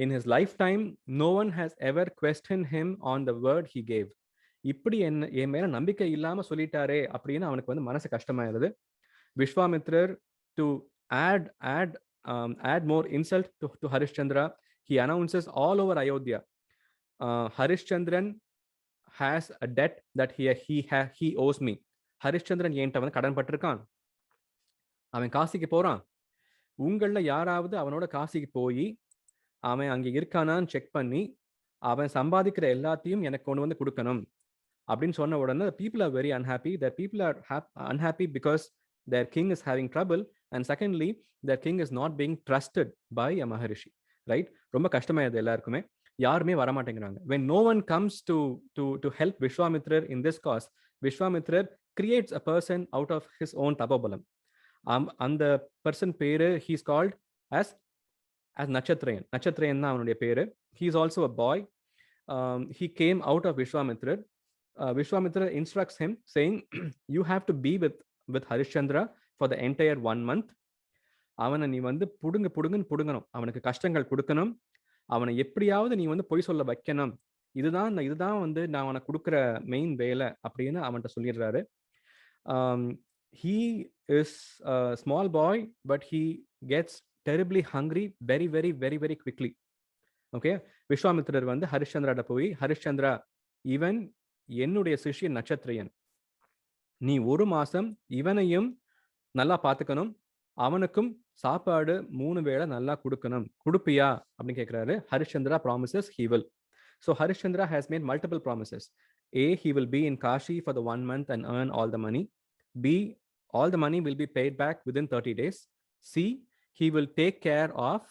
In his lifetime, no one has ever questioned him on the word he gave. இப்படி என் மேல நம்பிக்கை இல்லாம சொல்லிட்டாரே அப்படின்னு அவனுக்கு வந்து மனசு கஷ்டமாயிருது. Vishwamitra, to add more insult to Harishchandra, he announces all over Ayodhya, Harishchandran has a debt that he owes me. Harishchandran என்கிட்ட வந்து கடன் பட்டிருக்கான், அவன் காசிக்கு போறான், உங்கள யாராவது அவனோட காசிக்கு போய் அவன் அங்கே இருக்கானான்னு செக் பண்ணி அவன் சம்பாதிக்கிற எல்லாத்தையும் எனக்கு கொண்டு வந்து கொடுக்கணும் அப்படின்னு சொன்ன உடனே people are very unhappy. That people are unhappy because their king is having trouble, and secondly their king is not being trusted by a maharishi, right? ரொம்ப கஷ்டமாயிருது எல்லாருக்குமே, யாருமே வர மாட்டேங்கிறாங்க. When no one comes to help Vishwamitra in this cause, Vishwamitra creates a person out of his own tapobalam. அந்த person பேரு he is called as Nachatrayan. Nachatrayan தான் அவனுடைய பேரு. He is also a boy. He came out of Vishwamitra. Vishwamitra instructs him saying, you have to be with Harishchandra for the entire 1 month. அவனை நீ வந்து புடுங்கன்னு புடுங்கணும், அவனுக்கு கஷ்டங்கள் கொடுக்கணும், அவனை எப்படியாவது நீ வந்து பொய் சொல்ல வைக்கணும், இதுதான் வந்து நான் அவனுக்கு கொடுக்குற மெயின் வேலை அப்படின்னு அவன்கிட்ட சொல்லிடுறாரு. He is a small boy, but he gets terribly hungry very very very very quickly. Okay, விஸ்வாமித்திரர் வந்து ஹரிஷ்சந்திராட்ட போய், ஹரிஷ்சந்திரா, இவன் என்னுடைய சிஷ்யன் நட்சத்திரயன், நீ 1 மாசம் இவனையும் நல்லா பார்த்துக்கணும், அவனுக்கும் சாப்பாடு 3 வேளை நல்லா கொடுக்கணும், கொடுப்பியா அப்படின்னு கேட்கிறாரு. Harishchandra promises he will. So Harishchandra has made multiple promises. A, he will be in Kashi for the 1 month and earn all the money. B, all the money will be paid back within 30 days. C, he will take care of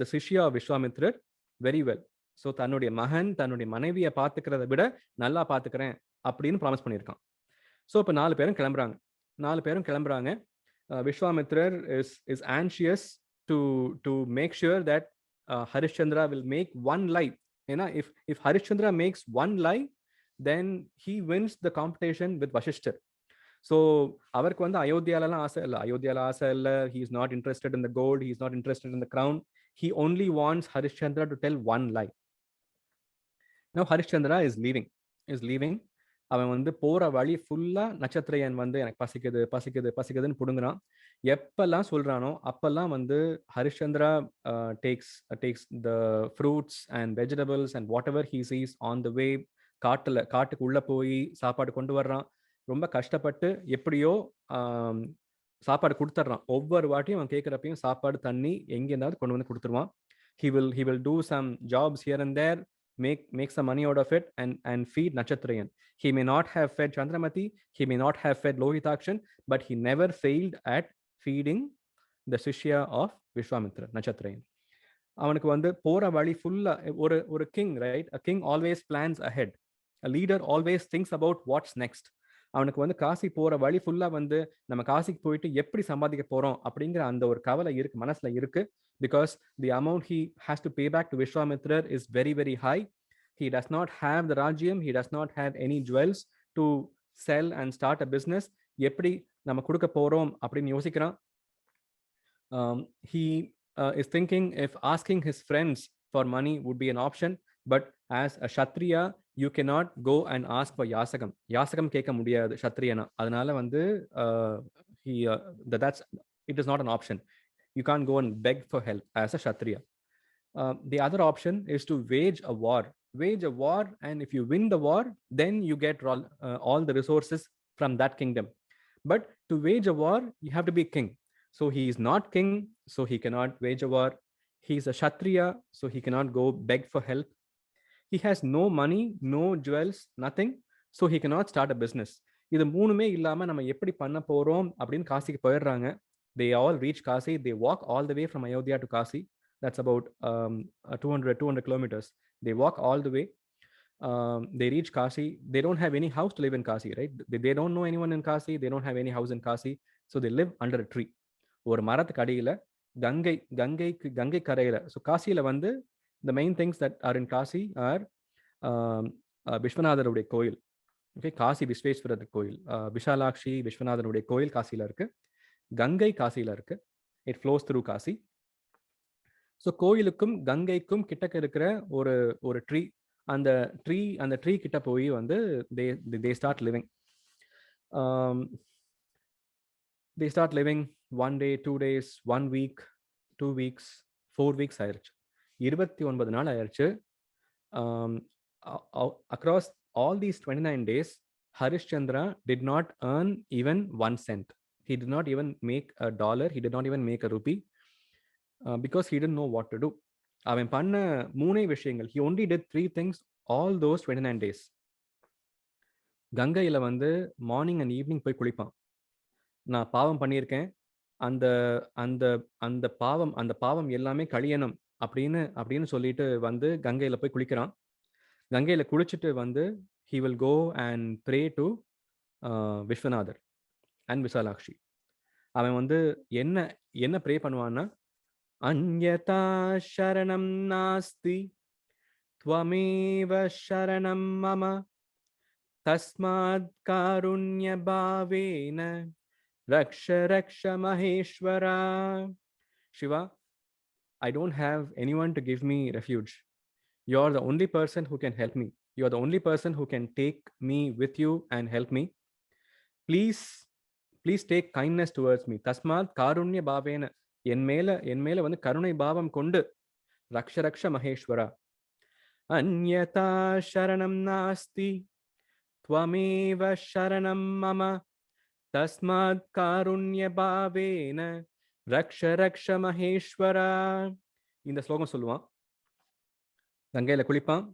the Shishya of Vishwamitra very well. So தன்னுடைய மகன் தன்னுடைய மனைவியை பார்த்துக்கிறத விட நல்லா பார்த்துக்கிறேன் அப்படின்னு promise பண்ணியிருக்கான். So இப்போ 4 பேரும் கிளம்புறாங்க. Vishwamitra is anxious to make sure that Harishchandra will make 1 lie. ஏன்னா if Harishchandra makes 1 lie, then he wins the competition with Vashishthar. So அவருக்கு வந்து அயோத்தியால ஆசை இல்லை. He is not interested in the gold, he is not interested in the crown. He only wants Harishchandra to tell 1 lie. Now Harishchandra is leaving. அவன் வந்து போற வழி ஃபுல்லா நட்சத்திரயன் வந்து எனக்கு பசிக்குதுன்னு புடுங்குறான். எப்பெல்லாம் சொல்றானோ அப்பெல்லாம் வந்து Harishchandra takes the fruits and vegetables and whatever he sees on the way. காட்டுக்கு உள்ள போய் சாப்பாடு கொண்டு வர்றான். ரொம்ப கஷ்டப்பட்டு எப்படியோ சாப்பாடு கொடுத்துட்றான். ஒவ்வொரு வாட்டியும் அவன் கேட்குறப்பையும் சாப்பாடு தண்ணி எங்கே இருந்தாலும் கொண்டு வந்து கொடுத்துருவான். he will do some jobs here and there, make some money out of it and feed Nachatrayan. He may not have fed Chandramati, he may not have fed Lohitakshan, but he never failed at feeding the Shishya of Vishwamitra, Nachatrayan. அவனுக்கு வந்து போற வழி ஃபுல்லா ஒரு king, right? A king always plans ahead. A leader always thinks about what's next. அவனுக்கு வந்து காசி போற வழி ஃபுல்லா வந்து நம்ம காசிக்கு போயிட்டு எப்படி சம்பாதிக்க போறோம் அப்படிங்கிற அந்த ஒரு கவலை இருக்கு, மனசுல இருக்கு. Because the amount he has to pay back to Vishwamitra is very very high. He does not have the Rajyam, he does not have any jewels to sell and start a business. எப்படி நம்ம கொடுக்க போறோம் அப்படின்னு யோசிக்கிறான். He is thinking if asking his friends for money would be an option, but as a Kshatriya you cannot go and ask for yasakam கேட்க முடியாது kshatriyana. அதனால வந்து it is not an option. You can't go and beg for help as a Kshatriya. The other option is to wage a war, and if you win the war, then you get all the resources from that kingdom. But to wage a war, you have to be king. So he is not king, so he cannot wage a war. He is a Kshatriya, so he cannot go beg for help. He has no money, no jewels, nothing, so he cannot start a business. இது மூணுமே இல்லாம நம்ம எப்படி பண்ண போறோம் அப்படின்னு காசிக்கு போயிடுறாங்க. They all reach Kasi. They walk all the way from Ayodhya to Kasi. That's about 200 kilometers. They walk all the way. They reach Kasi. They don't have any house to live in Kasi, right? They don't know anyone in Kasi. They don't have any house in Kasi. So they live under a tree. ஒரு மரத்துக்கு அடியில கங்கை கரையில. So காசியில வந்து the main things that are in Kasi are விஸ்வநாதருடைய கோயில். Okay, Kashi Visweswarar கோயில், விஷாலாட்சி விஸ்வநாதனுடைய கோயில் காசியில இருக்கு. கங்கை காசியில இருக்கு. It flows through Kashi. So கோயிலுக்கும் கங்கைக்கும் கிட்டக்க இருக்கிற ஒரு ட்ரீ, அந்த ட்ரீ கிட்ட போய் வந்து they start living. They start living 1 day, 2 days, 1 week, 2 weeks, 4 weeks ஆயிடுச்சு. 29 நாள் ஆயிடுச்சு. Across all these 29 days, Harishchandra did not earn even 1 cent. He did not even make $1. He did not even make a rupee because he didn't know what to do. அவன் பண்ண மூணே விஷயங்கள். He only did 3 things all those 29 days. கங்கையில வந்து morning and evening போய் குளிப்பான். நான் பாவம் பண்ணியிருக்கேன், அந்த அந்த அந்த பாவம் அந்த பாவம் எல்லாமே கழியணும் அப்படின்னு சொல்லிட்டு வந்து கங்கையில போய் குளிக்கிறான். கங்கையில குளிச்சுட்டு வந்து he will go and pray to Viswanathar and Visalakshi. அவன் வந்து என்ன ப்ரே பண்ணுவான்னா, அன்யதா சரணம் நாஸ்தி த்வமேவ சரணம் மம தஸ்மாத் காருண்ய பாவேன Raksha Raksha Maheshwara. Shiva, I don't have anyone to give me refuge. You are the only person who can help me. You are the only person who can take me with you and help me. Please take kindness towards me. Tasmat karunya bhavena. என் மேல வந்து கருணை பாவம் கொண்டு ரக்ஷ ரக்ஷ மகேஸ்வரா. அன்யதா சரணம் நாஸ்தி த்வமேவ சரணம் மம தஸ்மாத் காருண்ய பாவேன ரக்ஷ ரக்ஷ மகேஸ்வரா. இந்த ஸ்லோகம் சொல்லுவான். கங்கையில குளிப்பான்,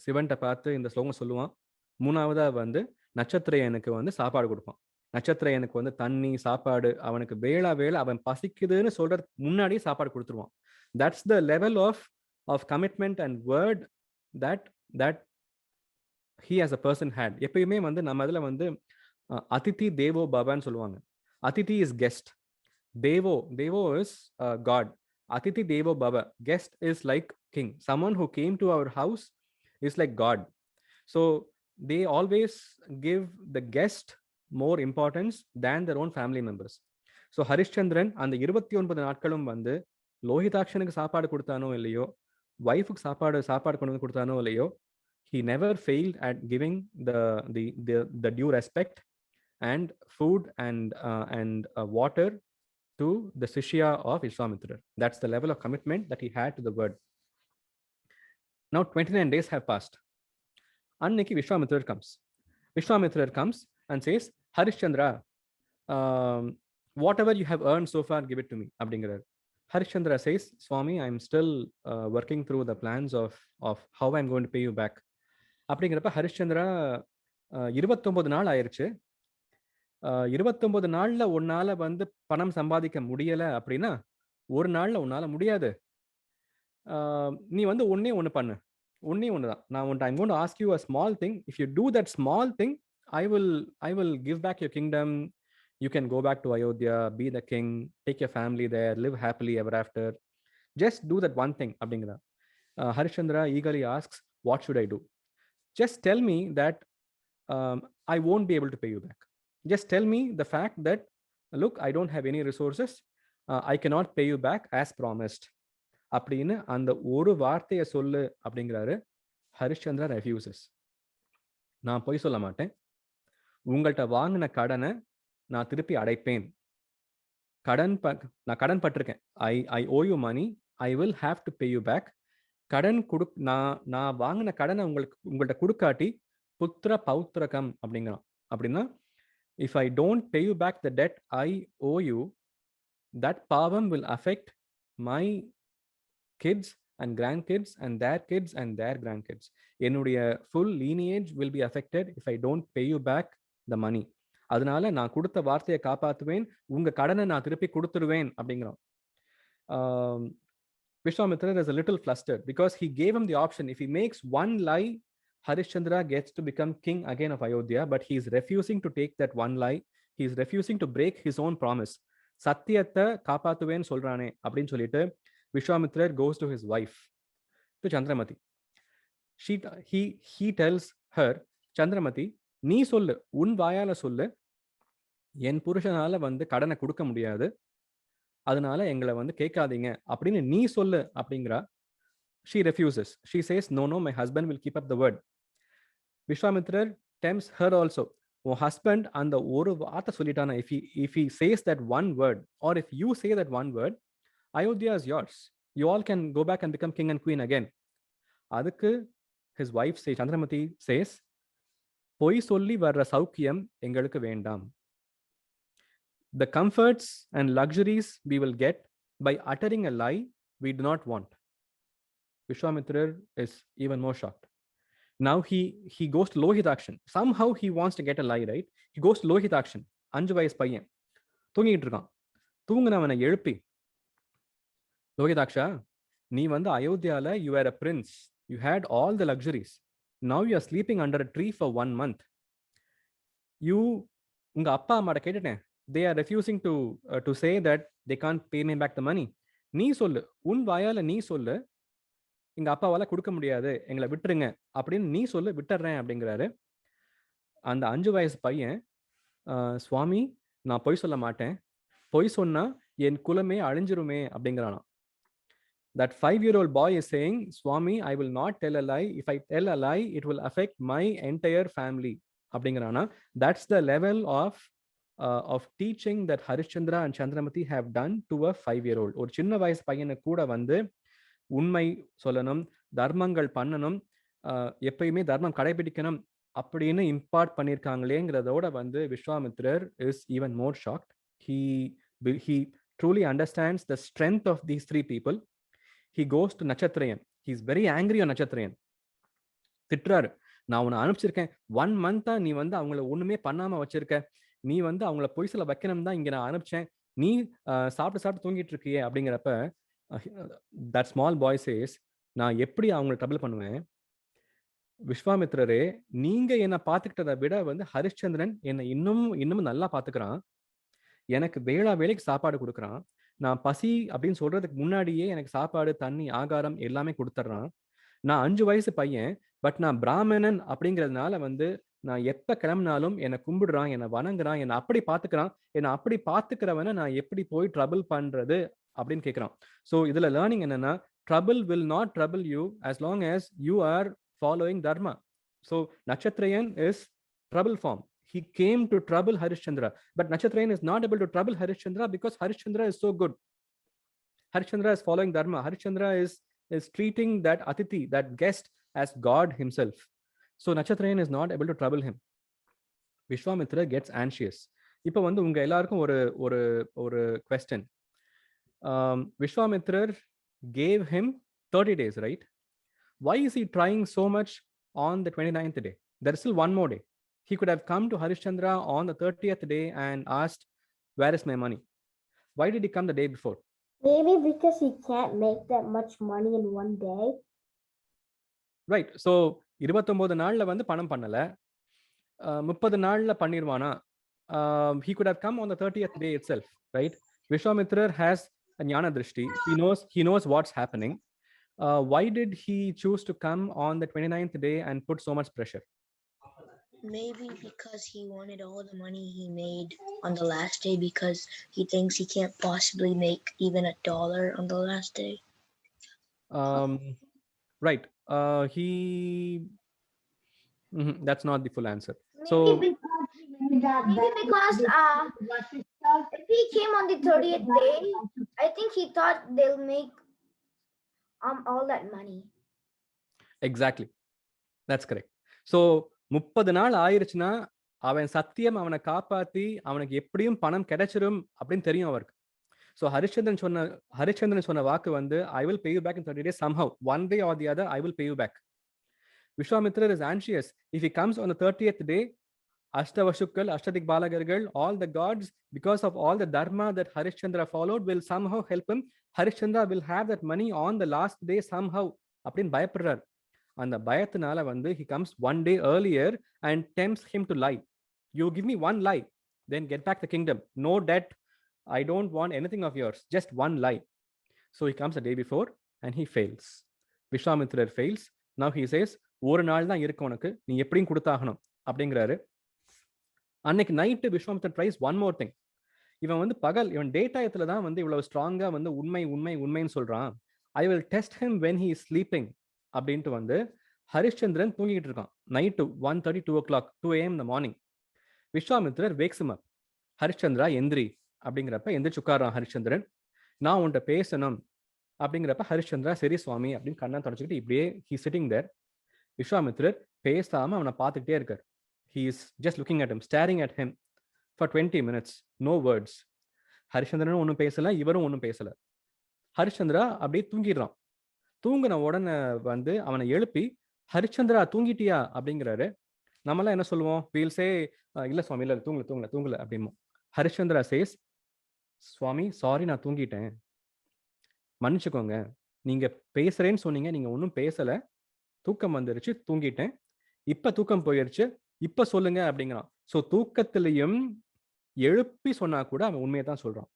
சிவன்கிட்ட பார்த்து இந்த ஸ்லோகம் சொல்லுவான். மூணாவதா வந்து நட்சத்திரையனுக்கு வந்து சாப்பாடு கொடுப்பான். நட்சத்திரையனுக்கு வந்து தண்ணி சாப்பாடு, அவனுக்கு வேளா அவன் பசிக்குதுன்னு சொல்றதுக்கு முன்னாடியே சாப்பாடு கொடுத்துருவான். That's the level of commitment and word that he as a person had. எப்பயுமே வந்து நம்ம அதில் வந்து அதிதி தேவோ பவான்னு சொல்லுவாங்க. அதிதி இஸ் கெஸ்ட், தேவோ இஸ் காட். அதிதி தேவோ பவ, guest is like king. Someone who came to our house is like God. So they always give the guest more importance than their own family members. So Harishchandran அந்த 29 நாட்களும் வந்து லோஹிதாக்ஷனுக்கு சாப்பாடு கொடுத்தானோ இல்லையோ, வைஃபுக்கு சாப்பாடு கொண்டு வந்து கொடுத்தானோ இல்லையோ, he never failed at giving the due respect and food and water to the Shishya of Vishwamitra. That's the level of commitment that he had to the word. Now 29 days have passed. Anniki Vishwamitra comes and says, Harishchandra, whatever you have earned so far, give it to me. Abdingarar. Harishchandra says, Swami, I'm still working through the plans of how I'm going to pay you back. அப்படிங்கிறப்ப ஹரிஷ்சந்திரா 29 நாள் ஆயிடுச்சு. 29 நாள்ல உன்னால வந்து பணம் சம்பாதிக்க முடியல அப்படின்னா ஒரு நாள்ல உன்னால முடியாது. நீ வந்து ஒண்ணு பண்ணு, ஒண்ணுதான். நான் I'm going to ask you a small thing. If you do that small thing, I will give back your kingdom. You can go back to Ayodhya, be the king, take your family there, live happily ever after. Just do that one thing. அப்படிங்கிறா. Harishchandra eagerly asks, what should I do? Just tell me that I won't be able to pay you back. Just tell me the fact that, look, I don't have any resources. I cannot pay you back as promised. அப்படின்னு அந்த ஒரு வார்த்தையை சொல்லு அப்படிங்கிறாரு. Harishchandra refuses. நான் பொய் சொல்ல மாட்டேன், உங்கள்கிட்ட வாங்கின கடனை நான் திருப்பி அடைப்பேன். நான் கடன் பட்டிருக்கேன். I owe you money. I will have to pay you back. கடன் நான் வாங்கின கடனை உங்கள்கிட்ட கொடுக்காட்டி புத்திர பௌத்திரகம் அப்படிங்கிறான். அப்படின்னா, if I don't pay you back the debt I owe you, that pavam will affect my kids and grandkids and their kids and their grandkids. என்னுடைய full lineage will be affected if I don't pay you back the money. அதனால நான் கொடுத்த வார்த்தையை காப்பாத்துவேன், உங்க கடனை நான் திருப்பி கொடுத்துருவேன் அப்படிங்கிறோம். Vishwamitra is a little flustered because he gave him the option. If he makes one lie, Harishchandra gets to become king again of Ayodhya, but he is refusing to take that one lie. He is refusing to break his own promise. சத்தியத்தை காப்பாத்துவேன்னு சொல்றானே அப்படின்னு சொல்லிட்டு Vishwamitra goes to his wife, to Chandramati. He tells her, Chandramati, நீ சொல்லு, உன் வாயால சொல்லு, என் புருஷனால வந்து கடனை கொடுக்க முடியாது, அதனால எங்களை வந்து கேட்காதீங்க அப்படின்னு நீ சொல்லு அப்படிங்கிறா. She refuses. She says, no, my husband will keep up the word. Vishwamitra tempts her also. உன் ஹஸ்பண்ட் அந்த ஒரு வார்த்தை சொல்லிட்டானா, if he says that one word, or if you say that one word, Ayodhya is yours. You all can go back and become king and queen again. அதுக்கு his wife says, Chandramati says, பொய் சொல்லி வர்ற சௌக்கியம் எங்களுக்கு வேண்டாம். The comforts and luxuries we will get by uttering a lie we do not want. Vishwamitra is even more shocked. Now he goes to Lohitakshan. Somehow he wants to get a lie, right? He goes to Lohitakshan. 5 வயசு பையன் தூங்கிட்டு இருக்கான். தூங்குனவனை எழுப்பி, Lohitaksha, நீ வந்து அயோத்தியால you were a prince. You had all the luxuries. Now you are sleeping under a tree for 1 month. உங்க அப்பா அம்மாட்ட கேட்டுட்டேன். They are refusing to say that they can't pay me back the money. நீ சொல்லு, உன் வாயால நீ சொல்லு, எங்க அப்பாவால கொடுக்க முடியாது, எங்களை விட்டுருங்க அப்படின்னு நீ சொல்லு, விட்டுறேன் அப்படிங்கிறாரு. அந்த 5 வயசு பையன், சுவாமி நான் பொய் சொல்ல மாட்டேன், பொய் சொன்னா என் குலமே அழிஞ்சிருமே அப்படிங்கிறானா. That 5-year-old boy is saying, Swami, I will not tell a lie. If I tell a lie, it will affect my entire family அப்படிங்கிறானா. That's the level of teaching that Harishchandra and Chandramati have done to a 5-year-old. ஒரு சின்ன வயசு பையனுக்கு கூட வந்து உண்மை சொல்லணும், தர்மங்கள் பண்ணணும், எப்பயுமே தர்மம் கடைபிடிக்கணும் அப்படின்னு இம்பார்ட் பண்ணியிருக்காங்களேங்கிறதோட வந்து Vishwamitra is even more shocked. He truly understands the strength of these 3 people. He goes to Nachatrayan. He is very angry on Nachatrayan. திட்டுறாரு, நான் உன்னை அனுப்பிச்சிருக்கேன், 1 month நீ வந்து அவங்கள ஒண்ணுமே பண்ணாம வச்சிருக்க, நீ வந்து அவங்கள பொய்சல வைக்கணும் தான் இங்க நான் அனுப்பிச்சேன், நீ சாப்பிட்டு தூங்கிட்டு இருக்கியே அப்படிங்கிறப்ப that small boy says, நான் எப்படி அவங்களை ட்ரபிள் பண்ணுவேன், விஸ்வாமித்ரரே நீங்க என்னை பார்த்துக்கிட்டதை விட வந்து ஹரிஷ்சந்திரன் என்னை இன்னும் நல்லா பார்த்துக்கிறான், எனக்கு வேளைக்கு சாப்பாடு கொடுக்குறான், நான் பசி அப்படின்னு சொல்றதுக்கு முன்னாடியே எனக்கு சாப்பாடு, தண்ணி, ஆகாரம் எல்லாமே கொடுத்துட்றான். நான் 5 வயசு பையன், பட் நான் பிராமணன் அப்படிங்கிறதுனால வந்து நான் எப்ப கிளம்பினாலும் என்னை கும்பிடுறான், என்னை வணங்குறான், என்னை அப்படி பார்த்துக்கிறான், என்னை அப்படி பார்த்துக்கிறவனை நான் எப்படி போய் ட்ரபிள் பண்றது அப்படின்னு கேட்கிறான். ஸோ இதுல லேர்னிங் என்னன்னா, trouble will not trouble you as long as you are following dharma. So Nachatrayan is trouble form. He came to trouble Harishchandra, but Nachatrayan is not able to trouble Harishchandra because Harishchandra is so good. Harishchandra is following dharma. Harishchandra is treating that Atiti, that guest, as God himself. So Nachatrayan is not able to trouble him. Vishwamitra gets anxious. இப்போ வந்து உங்க எல்லாருக்கும் ஒரு question. Vishwamitra gave him 30 days, right? Why is he trying so much on the 29th day? There is still one more day. He could have come to Harishchandra on the 30th day and asked, where is my money? Why did he come the day before? Maybe because he can't make that much money in one day. Right. So 29 நாள்ல வந்து பணம் பண்ணல, 30 நாள்ல பண்ணிடுவானா? He could have come on the 30th day itself, right? Vishwamitra has a jnana drishti. He knows what's happening. Why did he choose to come on the 29th day and put so much pressure? Maybe because he wanted all the money he made on the last day, because he thinks he can't possibly make even $1 on the last day. Right. That's not the full answer. Maybe because if he came on the 30th day, I think he thought they'll make all that money. Exactly. That's correct. So 30 நாள் ஆயிருச்சுன்னா அவன் சத்தியம் அவனை காப்பாத்தி அவனுக்கு எப்படியும் பணம் கிடைச்சிரும் அப்படின்னு தெரியும் அவருக்கு. ஸோ ஹரிச்சந்திரன் சொன்ன வாக்கு வந்து I will pay you back in 30 days somehow. One way or the other, I will pay you back. Vishwamitra is anxious. If he comes on the 30th day, Ashtavashukal, Ashtadik Balagargal, all the gods, because of all the dharma that Harishchandra followed, will somehow help him. Harishchandra will have that money on the last day somehow. அப்படின்னு பயப்படுறார். அந்த பயத்தினால வந்து he comes one day earlier and tempts him to lie. You give me one lie, then get back the kingdom. No debt. I don't want anything of yours. Just one lie. So he comes the day before and he fails. Vishwamitra fails. Now he says, ஒரு நாள் தான் இருக்கு உனக்கு, நீ எப்படியும் கொடுத்தாகணும் அப்படிங்கிறாரு. அன்னைக்கு நைட்டு விஸ்வாமித்திரர் ட்ரைஸ் ஒன் மோர் திங். இவன் வந்து பகல், இவன் டே டயத்துல தான் வந்து இவ்வளவு ஸ்ட்ராங்கா வந்து உண்மை உண்மை உண்மைன்னு சொல்றான். I will test him when he is sleeping அப்படின்ட்டு வந்து ஹரிஷ்சந்திரன் தூங்கிட்டு இருக்கான். Night 1:30, 2 o'clock, 2 AM in the morning. Vishwamitrar wax him அப். ஹரிஷ்சந்திரா எந்திரி அப்படிங்கிறப்ப எந்திரிச்சு உட்காரான் ஹரிஷ்சந்திரன். நான் உன்கிட்ட பேசணும் அப்படிங்கிறப்ப ஹரிஷ்சந்திரா சரி சுவாமி அப்படின்னு கண்ணை தொடச்சிக்கிட்டு இப்படியே ஹி சிட்டிங் தேர். விஸ்வாமித்திரர் பேசாம அவனை பார்த்துக்கிட்டே இருக்கார். He is just looking at him, staring at him for 20 minutes. No words. ஹரிச்சந்திரனும் ஒன்றும் பேசல, இவரும் ஒன்றும் பேசல. ஹரிச்சந்திரா அப்படியே தூங்கிடுறான். தூங்கின உடனே வந்து அவனை எழுப்பி ஹரிச்சந்திரா தூங்கிட்டியா அப்படிங்கிறாரு. நம்மளாம் என்ன சொல்லுவோம்? வீல் சே இல்ல சுவாமி, இல்ல தூங்கல அப்படிமோ. ஹரிச்சந்திரா சேஸ், சுவாமி சாரி, நான் தூங்கிட்டேன், மன்னிச்சுக்கோங்க, நீங்க பேசுறேன்னு சொன்னீங்க, நீங்க ஒன்றும் பேசல, தூக்கம் வந்துருச்சு, தூங்கிட்டேன், இப்ப தூக்கம் போயிருச்சு, இப்ப சொல்லுங்க அப்படிங்கிறான். ஸோ தூக்கத்திலையும் எழுப்பி சொன்னா கூட அவன் உண்மையை தான் சொல்றான்.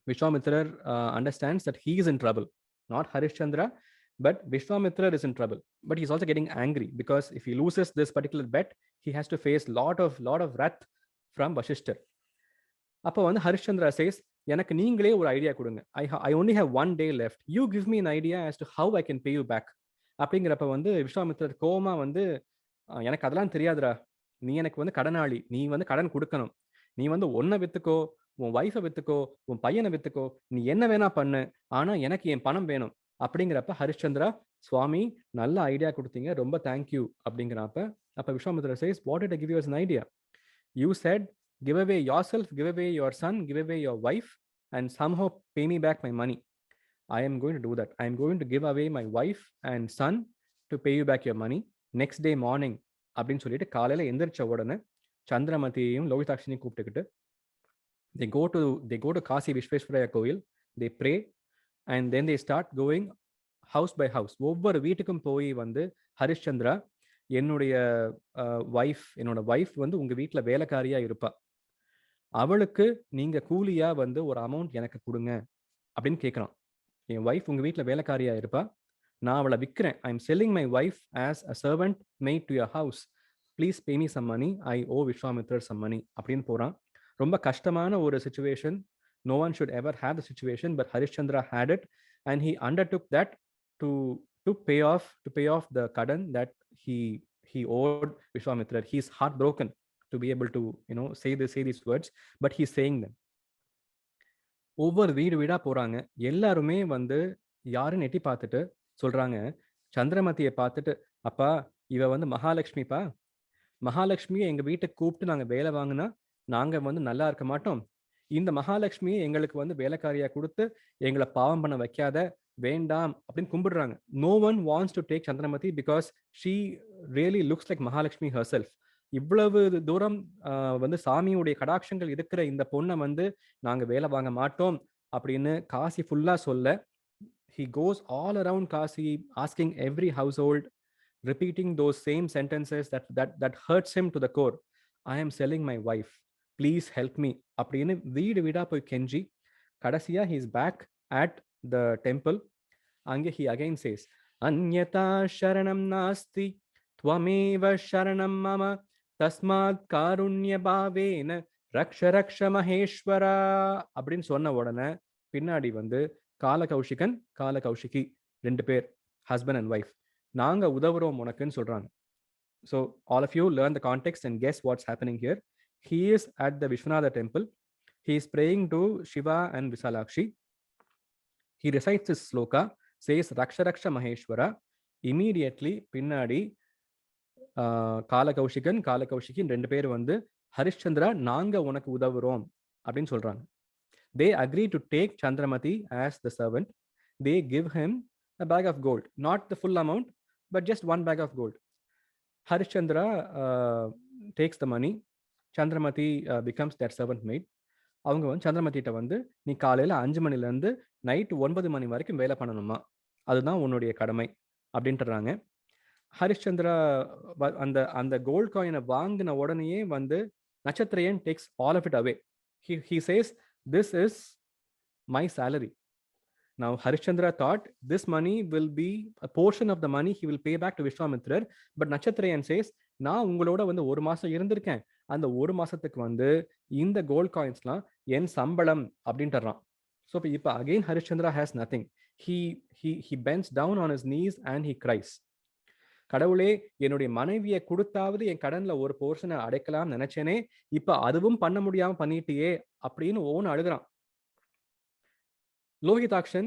Vishwamitra understands that he is in trouble, not Harishchandra, but Vishwamitra is in trouble. But he's also getting angry because if he loses this particular bet, he has to face lot of wrath from Vashishthar. அப்போ வந்து Harishchandra says, எனக்கு நீங்களே ஒரு idea கொடுங்க. I only have one day left. You give me an idea as to how I can pay you back. அப்படிங்கிறப்ப வந்து விஸ்வாமித்திரர் coma வந்து, எனக்கு அதெல்லாம் தெரியாதுடா, நீ எனக்கு வந்து கடனாளி, நீ வந்து கடன் கொடுக்கணும், நீ வந்து ஒன்றை வித்துக்கோ, உன் ஒய்ஃபை வித்துக்கோ, உன் பையனை வித்துக்கோ, நீ என்ன வேணா பண்ணு, ஆனா எனக்கு என் பணம் வேணும் அப்படிங்கிறப்ப ஹரிஷ்சந்திரா, சுவாமி நல்ல ஐடியா கொடுத்தீங்க, ரொம்ப தேங்க்யூ அப்படிங்கிறப்ப அப்ப விஸ்வாமித்திரர் says, what did I give you as an idea? You said give away yourself, give away your son, give away your wife and somehow pay me back my money. I am going to do that. I am going to give away my wife and son to pay you back your money. Next day morning அப்படின்னு சொல்லிட்டு காலையில எந்திரிச்ச உடனே சந்திரமதியையும் லோகிதாட்சினையும் கூப்பிட்டுக்கிட்டு they go to Kashi Visvesvaraya கோயில், they pray and then they start going house by house. ஒவ்வொரு வீட்டுக்கும் போய் வந்து, ஹரிஷ்சந்திரா என்னோட வைஃப் வந்து உங்க வீட்டுல வேலைக்காரியா இருப்பா, அவளுக்கு நீங்க கூலியா வந்து ஒரு அமௌண்ட் எனக்கு கொடுங்க அப்படின்னு கேட்குறான். என் வைஃப் உங்க வீட்டுல வேலைக்காரியா இருப்பா, நான் அவளை விற்கிறேன், I am selling my wife as a servant maid to your house, please pay me some money, I owe விஸ்வாமித்ரர் சம் மணி அப்படின்னு போறான். ரொம்ப கஷ்டமான ஒரு situation. No one should ever have the situation, but Harishchandra had it and he undertook that to pay off the kadan that he owed Vishwamitra. He's heartbroken to be able to say these words, but he's saying them. ஒவ்வொரு வீடா போறாங்க. எல்லாருமே வந்து யாருன்னு எட்டி பார்த்துட்டு சொல்றாங்க, சந்திரமதியை பார்த்துட்டு, அப்பா இவ வந்து மகாலட்சுமிப்பா, மகாலட்சுமியை எங்க வீட்டுக்கு கூப்பிட்டு நாங்க வேலை வாங்கினா நாங்க வந்து நல்லா இருக்க மாட்டோம், இந்த மகாலட்சுமியை எங்களுக்கு வந்து வேலைக்காரியா கொடுத்து எங்களை பாவம் பண்ண வைக்காத, வேண்டாம் அப்படின்னு கும்பிடுறாங்க. No one wants to take Chandramati because she really looks like Mahalakshmi herself. இவ்வளவு தூரம் வந்து சாமியுடைய கடாட்சங்கள் இருக்கிற இந்த பொண்ணை வந்து நாங்க வேலை வாங்க மாட்டோம் அப்படின்னு காசி ஃபுல்லா சொல்ல, he goes all around Kasi asking every household, repeating those same sentences that hurts him to the core. I am selling my wife, please help me அப்படின்னு வீடா போய் கெஞ்சி கடைசியா he is back at the temple. அங்கே he again says, அன்யதா சரணம் நாஸ்தி த்வமேவ சரணம் மம தஸ்மாத் காருண்ய பாவேன ரக்ஷ ரக்ஷ மகேஸ்வரா அப்படின்னு சொன்ன உடனே பின்னாடி வந்து காலகௌஷிகி ரெண்டு பேர், ஹஸ்பண்ட் அண்ட் ஒய்ஃப், நாங்க உதவுறோம் உனக்குன்னு சொல்றாங்க. So all of you learn the context and guess what's happening here. He is at the Vishwanatha temple. He is praying to Shiva and Visalakshi. He recites this sloka, says Raksha Raksha Maheshwara. Immediately பின்னாடி காலகௌஷிகி ரெண்டு பேர் வந்து, ஹரிஷ்சந்திரா நாங்க உனக்கு உதவுறோம் அப்படின்னு சொல்றாங்க. They agree to take Chandramati as the servant. They give him a bag of gold, not the full amount, but just one bag of gold. Harishchandra takes the money. Chandramati becomes that servant maid. அவங்க வந்து சந்திரமதிட்ட வந்து நீ காலையில் 5 மணிலேருந்து night 9 மணி வரைக்கும் வேலை பண்ணணுமா, அதுதான் உன்னுடைய கடமை அப்படின்ட்டுறாங்க. ஹரிஷ்சந்திரா அந்த அந்த கோல்ட் காயினை வாங்கின உடனேயே வந்து நட்சத்திரையன் takes all of it away. He says, this is my salary. Now Harishchandra thought this money will be a portion of the money he will pay back to Vishwamitra, but Nachatrayan says, நான் உங்களோட வந்து 1 மாசம் இருந்திருக்கேன், அந்த 1 மாசத்துக்கு வந்து இந்த gold காயின்ஸ்லாம் என் சம்பளம் அப்படின்றான். ஸோ இப்போ again Harishchandra has nothing. He bends down on his knees and he cries. கடவுளே, என்னுடைய மனைவியை கொடுத்தாவது என் கடன்ல ஒரு போர்ஷனை அடைக்கலாம் நினைச்சேனே, இப்ப அதுவும் பண்ண முடியாம பண்ணிட்டியே அப்படின்னு ஓன்னு அழுகிறான். Lohitakshan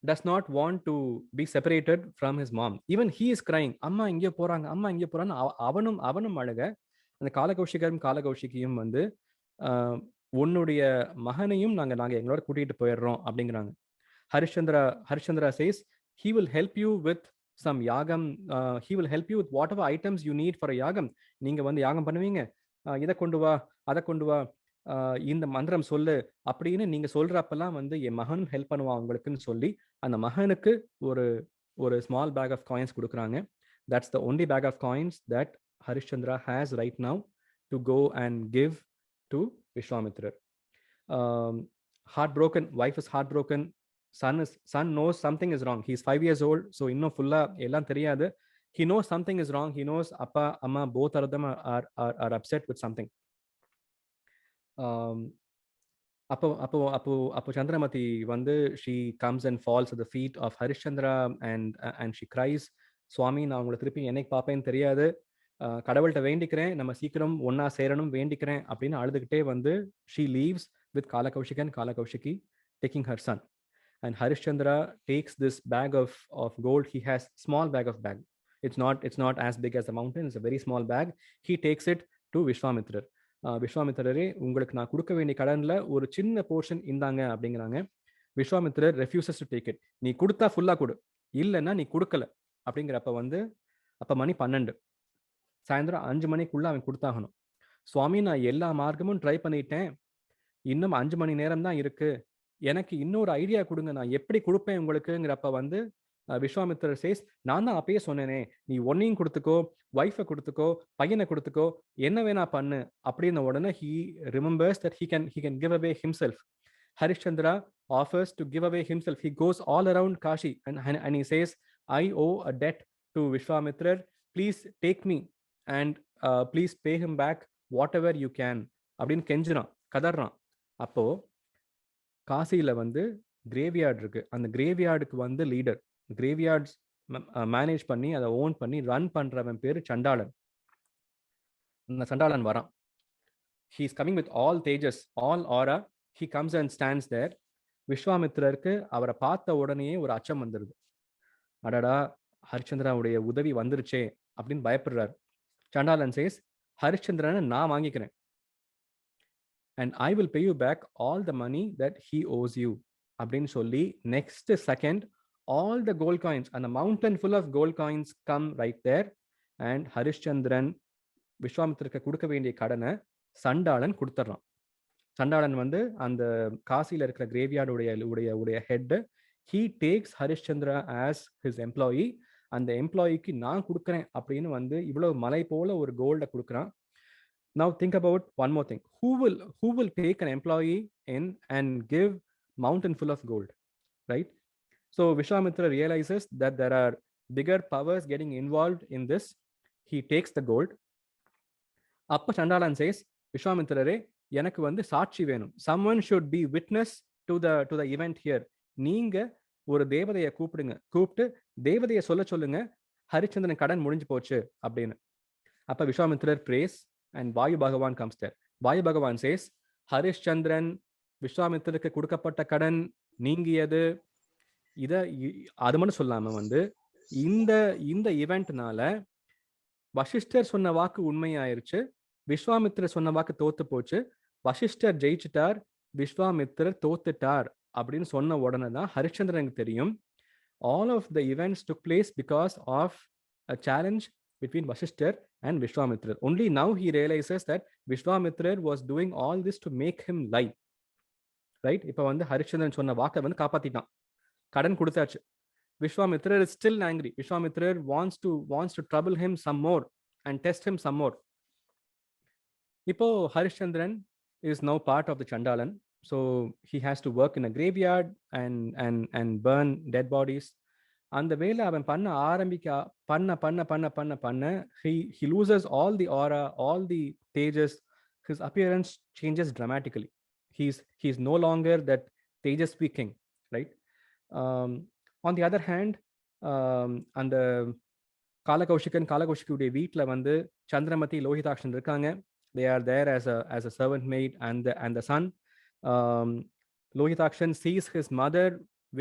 does not want to be separated from his mom. Even he is crying, அம்மா இங்கே போறாங்க, அம்மா இங்கே போறான்னு அவனும் அழுக. அந்த காலகௌஷிகியும் வந்து உன்னுடைய மகனையும் நாங்க எங்களோட கூட்டிட்டு போயிடுறோம் அப்படிங்கிறாங்க. Harishchandra says he will help you with some yagam. He will help you with whatever items you need for a yagam. நீங்க வந்து யாகம் பண்ணுவீங்க, இதை கொண்டு வா, அதை கொண்டு வா, இந்த மந்திரம் சொல்லு அப்படின்னு நீங்க சொல்றப்பெல்லாம் வந்து என் மகனும் ஹெல்ப் பண்ணுவான் உங்களுக்குன்னு சொல்லி அந்த மகனுக்கு ஒரு ஸ்மால் பேக் ஆஃப் காயின்ஸ் கொடுக்குறாங்க. That's the only bag of coins that Harishchandra has right now to go and give to Vishwamitra. Heartbroken, wife is heartbroken. Son knows something is wrong. He's 5 years old, so இன்னும் ஃபுல்லா எல்லாம் தெரியாது. He knows something is wrong. He knows appa amma both of them are upset with something. அப்போ சந்திரமதி வந்து she comes and falls at the feet of Harishchandra and she cries, சுவாமி நான் உங்களை திருப்பி என்னைக்கு பார்ப்பேன்னு தெரியாது, கடவுள்கிட்ட வேண்டிக்கிறேன், நம்ம சீக்கிரம் ஒன்னா சேரணும் வேண்டிக்கிறேன் அப்படின்னு அழுதுகிட்டே வந்து she leaves with Kalakaushiki and Kalakaushiki taking her son. And Harishchandra takes this bag of gold. He has small bag. It's not as big as the mountain. It's a very small bag. He takes it to Vishwamitra. விஸ்வாமித்திரரே, உங்களுக்கு நான் கொடுக்க வேண்டிய கடன்ல ஒரு சின்ன portion இந்தாங்க அப்படிங்கிறாங்க. விஸ்வாமித்திரர் refuses to take it. நீ கொடுத்தா ஃபுல்லா கொடு, இல்லைன்னா நீ கொடுக்கல அப்படிங்கிறப்ப வந்து அப்ப மணி 12, சாயந்தரம் 5 மணிக்குள்ள அவன் கொடுத்தாகணும். சுவாமி, நான் எல்லா மார்க்கமும் ட்ரை பண்ணிட்டேன், இன்னும் 5 மணி நேரம் தான் இருக்கு, எனக்கு இன்னொரு ஐடியா கொடுங்க, நான் எப்படி கொடுப்பேன் உங்களுக்குங்கிறப்ப வந்து விஸ்வாமித்திரர் சேஸ், நான் தான் அப்பயே சொன்னேனே, நீ ஒன்னையும் கொடுத்துக்கோ, ஒய்ஃபை கொடுத்துக்கோ, பையனை கொடுத்துக்கோ, என்ன வேணா பண்ணு அப்படின்னு உடனே he remembers that he can give away himself. Harishchandra offers to give away himself. He goes all around Kashi and he says, I owe a debt to Vishwamitra, please take me and please pay him back whatever you can அப்படின்னு கெஞ்சுறான், கதறான். அப்போ காசியில வந்து graveyard இருக்கு. அந்த கிரேவியார்டுக்கு வந்து leader, கிரேவியார்ட்ஸ் manage பண்ணி அதை own பண்ணி ரன் பண்றவன் பேரு சண்டாளன். அந்த சண்டாளன் வரான். he is coming with all tejas, all aura. He comes and stands there. விஸ்வாமித்திரருக்கு அவரை பார்த்த உடனேயே ஒரு அச்சம் வந்துருது. அடடா, ஹரிச்சந்திராவுடைய உதவி வந்துருச்சே அப்படின்னு பயப்படுறாரு. சண்டாளன் சேஸ், ஹரிச்சந்திரனை நான் வாங்கிக்கிறேன், and I will pay you back all the money that he owes you அப்படின்னு சொல்லி next second all the gold coins and a mountain full of gold coins come right there, and Harishchandran விஸ்வாமித்திரருக்கு கொடுக்க வேண்டிய கடனை சண்டாளன் கொடுத்துட்றான். சண்டாளன் வந்து அந்த காசியில இருக்கிற கிரேவியார்டுடைய head. he takes Harishchandra as his employee. அந்த எம்ப்ளாயிக்கு நான் கொடுக்குறேன் அப்படின்னு வந்து இவ்வளவு மலை போல ஒரு கோல்டை கொடுக்குறான். Now think about one more thing. Who will take an employee in and give mountain full of gold, right? So Vishwamitra realizes that there are bigger powers getting involved in this. He takes the gold. அப்ப சண்டாளன் says, விஸ்வாமித்திரரே, எனக்கு வந்து சாட்சி வேணும். Someone should be witness to the event here. நீங்க ஒரு தேவதையை கூப்பிட்டு தேவதையை சொல்லுங்க, ஹரிச்சந்திரன் கடன் முடிஞ்சு போச்சு அப்படின்னு. அப்ப விஸ்வாமித்திரர் prays and Vayu Bhagavan comes there. Vayu Bhagavan says, Harishchandran விஸ்வாமித்திரருக்கு கொடுக்கப்பட்ட கடன் நீங்கியது. அது மட்டும் சொல்லாம வந்து இந்த ஈவெண்ட்னால வசிஷ்டர் சொன்ன வாக்கு உண்மையாயிருச்சு, விஸ்வாமித்திரர் சொன்ன வாக்கு தோத்து போச்சு, வசிஷ்டர் ஜெயிச்சிட்டார், விஸ்வாமித்திரர் தோத்துட்டார் அப்படின்னு சொன்ன உடனே தான் ஹரிச்சந்திரனுக்கு தெரியும் all of the events took place because of a challenge between Vasishtar and Vishwamitra. Only now he realizes that Vishwamitra was doing all this to make him lie. Right? இப்போ வந்து ஹரிச்சந்திரன் சொன்ன வாக்கை வந்து காப்பாத்திட்டான், கடன் கொடுத்தாச்சு. Vishwamitra is still angry. Vishwamitra wants to trouble him some more and test him some more. இப்போ Harishchandran is now part of the Chandalan, so he has to work in a graveyard and burn dead bodies. அந்த வேலை அவன் பண்ண he loses all the aura, all the tejas. His appearance changes dramatically. He's no longer that Tejasvi king, right? On the other hand, அந்த காலகௌஷிக்குடைய வீட்டில் வந்து சந்திரமதி லோகிதாக்ஷன் இருக்காங்க. They are there as a servant maid and the son. Lohitakshan sees his mother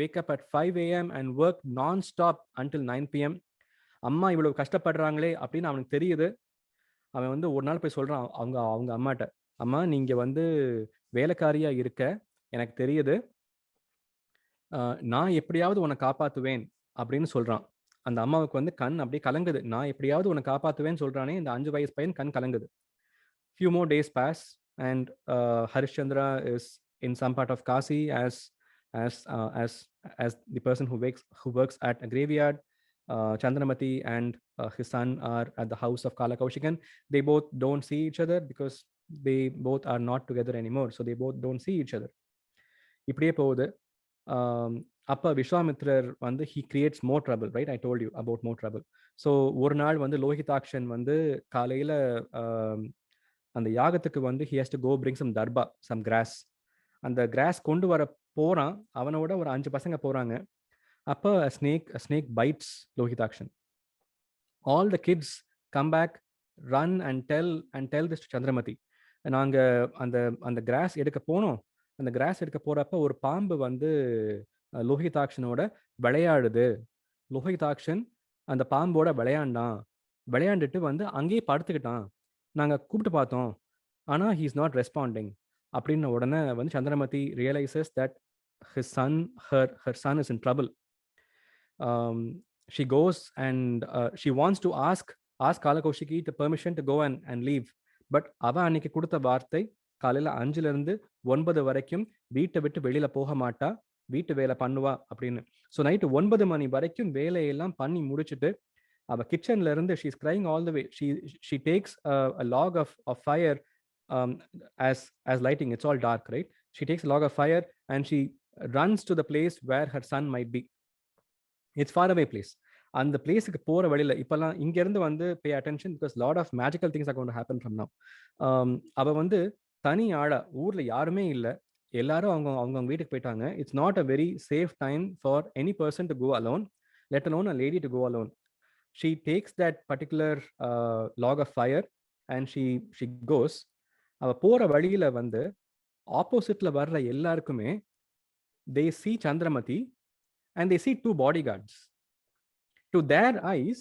wake up at 5 a.m. and work non-stop until 9 p.m. அம்மா இவ்வளவு கஷ்டப்படுறாங்களே அப்படின்னு அவனுக்கு தெரியுது. அவன் வந்து ஒரு நாள் போய் சொல்றான் அவங்க அம்மாட்ட, அம்மா நீங்க வந்து வேலைக்காரியா இருக்க எனக்கு தெரியுது, நான் எப்படியாவது உன்னை காப்பாத்துவேன் அப்படின்னு சொல்றான். அந்த அம்மாவுக்கு வந்து கண் அப்படியே கலங்குது. நான் எப்படியாவது உன்னை காப்பாத்துவேன்னு சொல்றானே இந்த 5 வயசு பையன் கண் கலங்குது. Few more days pass and Harishchandra is in some part of Kasi as the person who works at a graveyard. Chandramati and his son are at the house of Kalakaushikan. They both don't see each other because they both are not together anymore, so they both don't see each other. இப்படியே போகுது. அப்ப விஸ்வாமித்ரர் வந்து he creates more trouble, right? I told you about more trouble. So ஒரு நாள் வந்து லோகிதாக்ஷன் வந்து காலையில அந்த யாகத்துக்கு வந்து he has to go bring some darba, some grass. அந்த grass கொண்டு வர போறான், அவனோட ஒரு 5 பசங்க போறாங்க. அப்ப a snake bites Lohitakshan. All the kids come back, run and tell this to Chandramati. நாங்க அந்த grass எடுக்க போனோம். அந்த grass எடுக்க போறப்ப ஒரு பாம்பு வந்து லோகிதாக்ஷனோட விளையாடுது. லோகிதாக்ஷன் அந்த பாம்போட விளையாண்டுட்டு வந்து அங்கேயே படுத்துக்கிட்டான். நாங்க கூப்பிட்டு பார்த்தோம், ஆனா he is not responding. அப்படின்ன உடனே வந்து Chandramathi realizes that her son is in trouble. She goes and she wants to ask Kalakaushiki the permission to go and leave. But அவ அன்னைக்கு கொடுத்த வார்த்தை காலையில 5ல இருந்து 9 வரைக்கும் வீட்டை விட்டு வெளியில போக மாட்டா, வீட்டு வேலை பண்ணுவா அப்படின்னு. ஸோ நைட்டு 9 மணி வரைக்கும் வேலையெல்லாம் பண்ணி முடிச்சுட்டு அவ கிச்சன்ல இருந்து she's crying all the way. She takes a log of fire as lighting. It's all dark, right? She takes a log of fire and she runs to the place where her son might be. It's far away place. அந்த பிளேஸுக்கு போற வழியில இப்பெல்லாம் இங்க இருந்து வந்து pay attention because lot of magical things are going to happen from now. அவ வந்து தனி ஆளா, ஊர்ல யாருமே இல்ல, எல்லாரும் அவங்க வீட்டுக்கு போயிட்டாங்க. It's not a very safe time for any person to go alone, let alone a lady to go alone. She takes that particular log of fire and she goes. அவ போற வழியில வந்து ஆப்போசிட்ல வர்ற எல்லாருக்குமே they see Chandramati and they see 2 bodyguards. To their eyes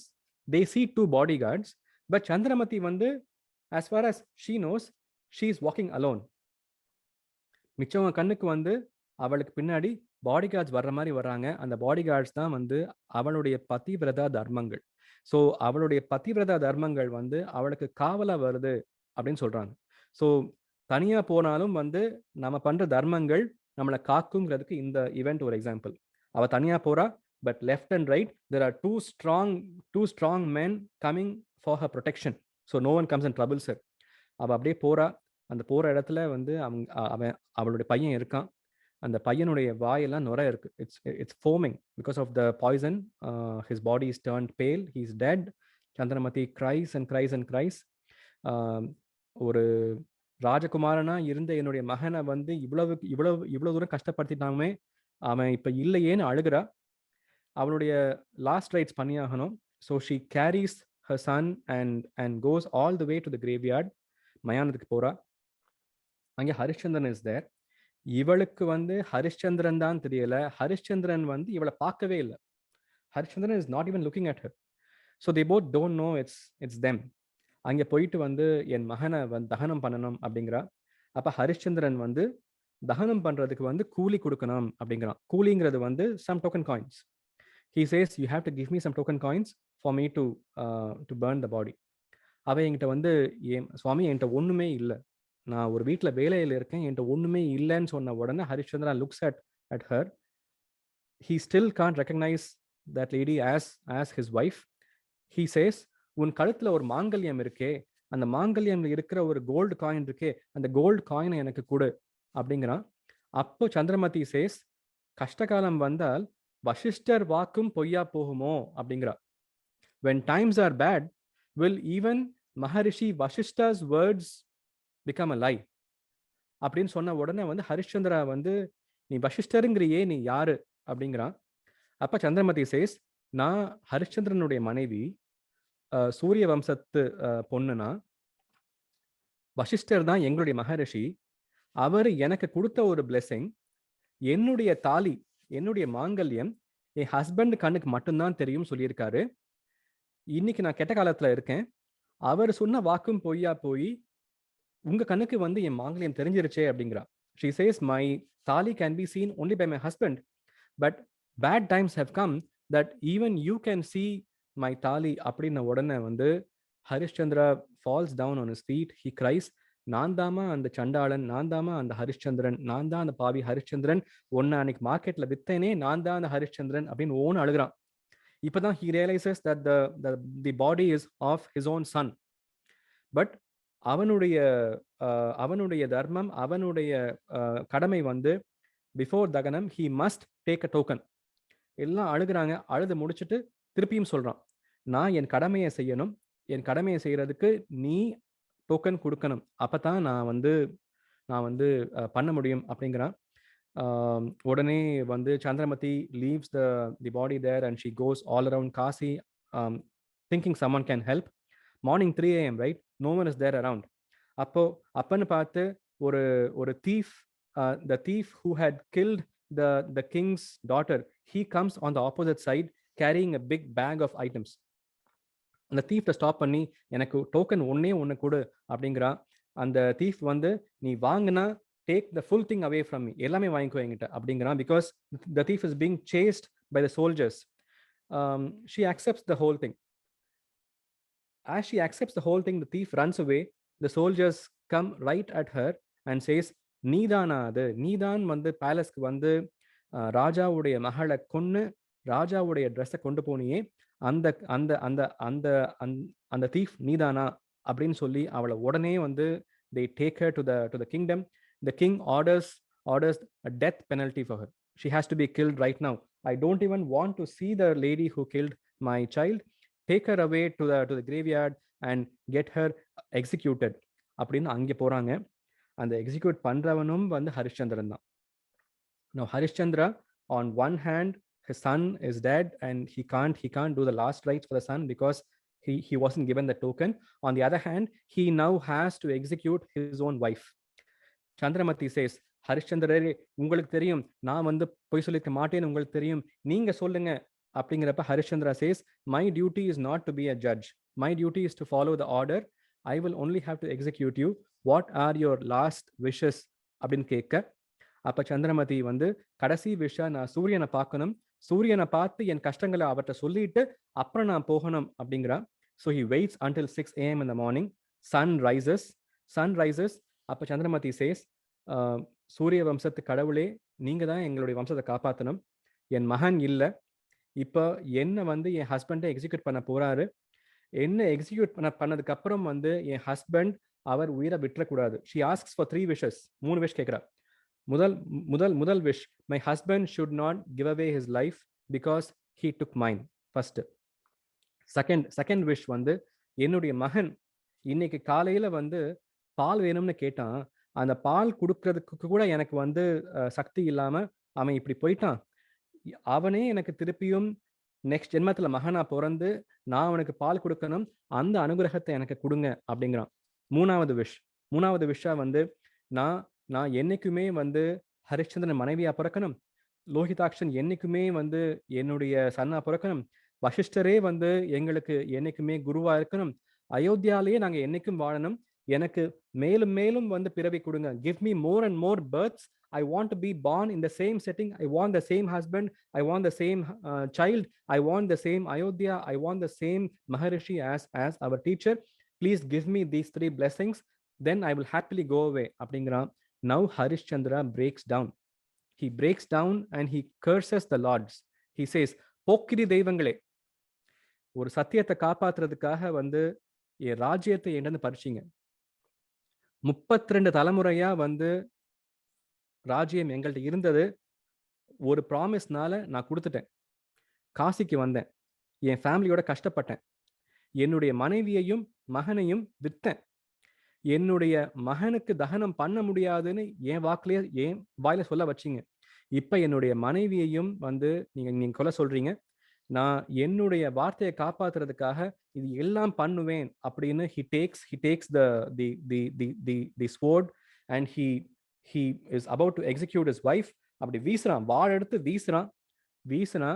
they see 2 bodyguards, but Chandramati வந்து as far as she knows she is walking alone. மிச்சவங்க கண்ணுக்கு வந்து அவளுக்கு பின்னாடி பாடிகார்ட்ஸ் வர்ற மாதிரி வர்றாங்க. அந்த பாடிகார்ட்ஸ் தான் வந்து அவளுடைய பதிவிரதா தர்மங்கள். ஸோ அவளுடைய பதிவிரதா தர்மங்கள் வந்து அவளுக்கு காவலா வருது அப்படின்னு சொல்றாங்க. ஸோ தனியா போனாலும் வந்து நம்ம பண்ற தர்மங்கள் நம்மளை காக்குங்கிறதுக்கு இந்த ஈவெண்ட் ஒரு எக்ஸாம்பிள். அவ தனியா போறா, but left and right there are two strong men coming for her protection, so no one comes and troubles her. அவ அப்படியே போறா. அந்த போற இடத்துல வந்து அவளுடைய பையன் இருக்கான். அந்த பையனுடைய வாயெல்லாம் நுரை இருக்கு. It's foaming because of the poison. His body is turned pale, he is dead. Chandramati cries and cries and cries. ஒரு ராஜகுமாரனா இருந்த என்னுடைய மகனை வந்து இவ்வளவு தூரம் கஷ்டப்படுத்திட்டாமே, அவன் இப்ப இல்லையேன்னு அழுகிறா. அவளுடைய லாஸ்ட் ரைட்ஸ் பண்ணியாகணும். So she carries her son and goes all the way to the graveyard. மயானத்துக்கு போறா. அங்கே ஹரிಶ್ಚಂದ್ರன் இஸ் தேர். இவளுக்கு வந்து ஹரிಶ್ಚಂದ್ரன் தான் தெரியல. ஹரிಶ್ಚಂದ್ரன் வந்து இவளை பார்க்கவே இல்லை. Harishchandran is not even looking at her. So they both don't know it's them. அங்கே போயிட்டு வந்து என் மகனை தகனம் பண்ணணும் அப்படிங்கிறா. அப்ப ஹரிಶ್ಚಂದ್ரன் வந்து தகனம் பண்றதுக்கு வந்து கூலி கொடுக்கணும் அப்படிங்கிறான். கூலிங்கிறது வந்து some token coins. He says you have to give me some token coins for me to burn the body. அவ என்கிட்ட வந்து சுவாமி என்கிட்ட ஒண்ணுமே இல்லை, நான் ஒரு வீட்டில் வேலையில் இருக்கேன், என்கிட்ட ஒண்ணுமே இல்லைன்னு சொன்ன உடனே Harishchandra looks at her. He still can't recognize that lady as his wife. He says, உன் கழுத்துல ஒரு மாங்கல்யம் இருக்கே, அந்த மாங்கல்யம் இருக்கிற ஒரு கோல்டு காயின் இருக்கே, அந்த கோல்டு காயினை எனக்கு கொடு அப்படிங்கிறான். அப்போ சந்திரமதி சேஸ், கஷ்டகாலம் வந்தால் வசிஷ்டர் வாக்கும் பொய்யா போகுமோ அப்படிங்கிறா. when times are bad, will even Maharishi Vashishta's words become a lie அப்படின்னு சொன்ன உடனே வந்து ஹரிச்சந்திரா வந்து, நீ வசிஷ்டருங்கிறியே, நீ யாரு அப்படிங்கிறான். அப்ப சந்திரமதி சேஸ், நான் ஹரிச்சந்திரனுடைய மனைவி, சூரிய வம்சத்து பொண்ணுனா, வசிஷ்டர் தான் எங்களுடைய மகரிஷி, அவர் எனக்கு கொடுத்த ஒரு பிளெஸிங், என்னுடைய தாலி, என்னுடைய மாங்கல்யம் என் ஹஸ்பண்ட் கண்ணுக்கு மட்டும்தான் தெரியும் சொல்லியிருக்காரு. இன்னைக்கு நான் கெட்ட காலத்துல இருக்கேன், அவர் சொன்ன வாக்கும் பொய்யா போய் உங்க கண்ணுக்கு வந்து என் மாங்கல்யம் தெரிஞ்சிருச்சே அப்படிங்கிறா. She says, my tali can be seen only by my husband, but bad times have come that even you can see my tali அப்படின்ன உடனே வந்து Harishchandra falls down on his feet. He cries, நான் தாமா அந்த சண்டாளன், நான் தாமா அந்த ஹரிஷ்சந்திரன், நான் தான் அந்த பாவி ஹரிஷ்சந்திரன், ஒன்னு அன்னைக்கு மார்க்கெட்ல வித்தேனே நான் தான் அந்த ஹரிஷ்சந்திரன் அப்படின்னு ஓன்னு அழுகிறான். இப்பதான் he realizes that the body is of his own son. But அவனுடைய தர்மம், அவனுடைய கடமை வந்து பிஃபோர் தகனம் he must take a token. எல்லாம் அழுகிறாங்க. அழுது முடிச்சுட்டு திருப்பியும் சொல்றான், நான் என் கடமையை செய்யணும், என் கடமையை செய்யறதுக்கு நீ டோக்கன் கொடுக்கணும், அப்பதான் நான் வந்து பண்ண முடியும் அப்படிங்கிறான். உடனே வந்து Chandramathi leaves the body there and she goes all around Kasi thinking someone can help. Morning 3 AM, right? No one is there around. அப்பன்னு பார்த்து ஒரு thief, the thief who had killed the king's daughter, he comes on the opposite side carrying a big bag of items. அந்த thief stop பண்ணி, எனக்கு token ஒண்ணு கொடு அப்படிங்கிறான். அந்த thief வந்து, நீ வாங்கினா take the full thing away from me, எல்லாமே வாங்கிக்கோ என்கிட்ட அப்படிங்கிறான். because the thief is being chased by the soldiers. She accepts the whole thing. As she accepts the whole thing, the thief runs away. The soldiers come right at her and says, நீதானா அது, நீதான் வந்து பேலஸ்க்கு வந்து ராஜாவுடைய மகளை கொன்னு ராஜாவுடைய ட்ரெஸ்ஸை கொண்டு போனியே, அந்த அந்த அந்த அந்த அந்த thief நீதானா அப்படின்னு சொல்லி அவளை உடனே வந்து they take her to the kingdom. The king orders a death penalty for her. She has to be killed right now. I don't even want to see the lady who killed my child. Take her away to the graveyard and get her executed அப்படின்னு அங்கே போறாங்க. அந்த execute பண்றவனும் வந்து ஹரிஷ்சந்திரன் தான். Now Harishchandra, on one hand his son is dead and he can't do the last rites for the son because he wasn't given the token. On the other hand, he now has to execute his own wife. Chandramati says, ஹரிஷ்சந்திரரே, உங்களுக்கு தெரியும் நான் வந்து பொய் சொல்லிக்க மாட்டேன்னு உங்களுக்கு தெரியும், நீங்க சொல்லுங்க அப்படிங்கிறப்ப Harishchandra says, my duty is not to be a judge, my duty is to follow the order, I will only have to execute you, what are your last wishes அப்படின்னு கேட்க, அப்ப சந்திரமதி வந்து, கடைசி விஷா நான் சூரியனை பார்க்கணும், சூரியனை பார்த்து என் கஷ்டங்களை அவர்கிட்ட சொல்லிட்டு அப்புறம் நான் போகணும் அப்படிங்கிறா. So he waits until 6 AM in the morning. Sun rises. அப்ப சந்திரமதி says, சூரிய வம்சத்து கடவுளே, நீங்க தான் எங்களுடைய வம்சத்தை காப்பாற்றணும், என் மகன் இல்லை, இப்போ என்ன வந்து என் ஹஸ்பண்டை எக்ஸிக்யூட் பண்ண போறாரு, என்ன எக்ஸிக்யூட் பண்ணதுக்கு அப்புறம் வந்து என் ஹஸ்பண்ட் அவர் உயிரை விட்டுறக்கூடாது. She asks for 3 wishes. 3 wish கேட்கிறா. முதல் wish, my husband should not give away his life because he took mine first. Second wish வந்து, என்னுடைய மகன் இன்னைக்கு காலையில வந்து பால் வேணும்னு கேட்டான், அந்த பால் கொடுக்கறதுக்கு கூட எனக்கு வந்து சக்தி இல்லாம அவன் இப்படி போயிட்டான், அவனே எனக்கு திருப்பியும் நெக்ஸ்ட் ஜென்மத்துல மகனா பிறந்து நான் அவனுக்கு பால் கொடுக்கணும், அந்த அனுகிரகத்தை எனக்கு கொடுங்க அப்படிங்கிறான். மூணாவது விஷா வந்து, நான் என்னைக்குமே வந்து ஹரிஷ்சந்திரன் மனைவியா பிறக்கணும், லோகிதாக்ஷன் என்னைக்குமே வந்து என்னுடைய சன்னா பிறக்கணும், வசிஷ்டரே வந்து எங்களுக்கு என்னைக்குமே குருவா இருக்கணும், அயோத்தியாலேயே நாங்க என்னைக்கும் வாழணும், எனக்கு மேலும் மேலும் வந்து பிறவி கொடுங்க, give me more and more births, I want to be born in the same setting, I want the same husband, I want the same child, I want the same Ayodhya, I want the same Maharishi as our teacher, please give me these 3 blessings, then I will happily go away அப்படிங்கிறான். Now Harishchandra breaks down. He breaks down and he curses the lords. He says, போக்கிரி தெய்வங்களே, ஒரு சத்தியத்தை காப்பாத்துறதுக்காக வந்து என் ராஜ்யத்தை என்னன்னு பறிச்சிங்க. 32 தலைமுறையா வந்து ராஜ்யம் எங்கள்கிட்ட இருந்தது. ஒரு ப்ராமிஸ்னால நான் கொடுத்துட்டேன். காசிக்கு வந்தேன். என் ஃபேமிலியோட கஷ்டப்பட்டேன். என்னுடைய மனைவியையும் மகனையும் வித்தேன். என்னுடைய மகனுக்கு தகனம் பண்ண முடியாதுன்னு என் வாக்குலயே என் வாயில சொல்ல வச்சிங்க. இப்ப என்னுடைய மனைவியையும் வந்து நீங்க கொலை சொல்றீங்க. நான் என்னுடைய வார்த்தையை காப்பாத்துறதுக்காக இது எல்லாம் பண்ணுவேன் அப்படின்னு he takes the sword and he is about to execute his wife. அப்படி வீசுறான், வாள் எடுத்து வீசுனா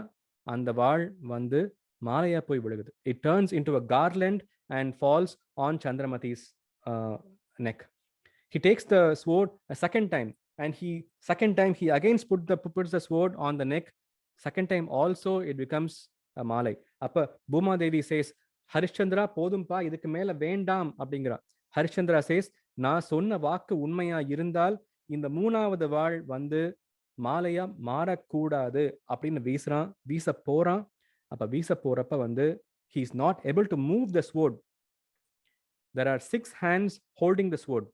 அந்த வாள் வந்து மாலையா போய் விழுகுது. It turns into a garland and falls on Chandramati's neck. He takes the sword a second time and he again puts the sword on the neck. Second time also it becomes a malai. அப்ப பூமா தேவி says, Harishchandra போதும்பா, இதுக்கு மேல வேண்டாம் அப்படிங்கிறா. Harishchandra says, நான் சொன்ன வாக்கு உண்மையா இருந்தால் இந்த 3வது வாள் வந்து மாலையா மாறக்கூடாது அப்படின்னு வீச போறான். அப்ப வீச போறப்ப வந்து he is not able to move the sword. There are 6 hands holding the sword.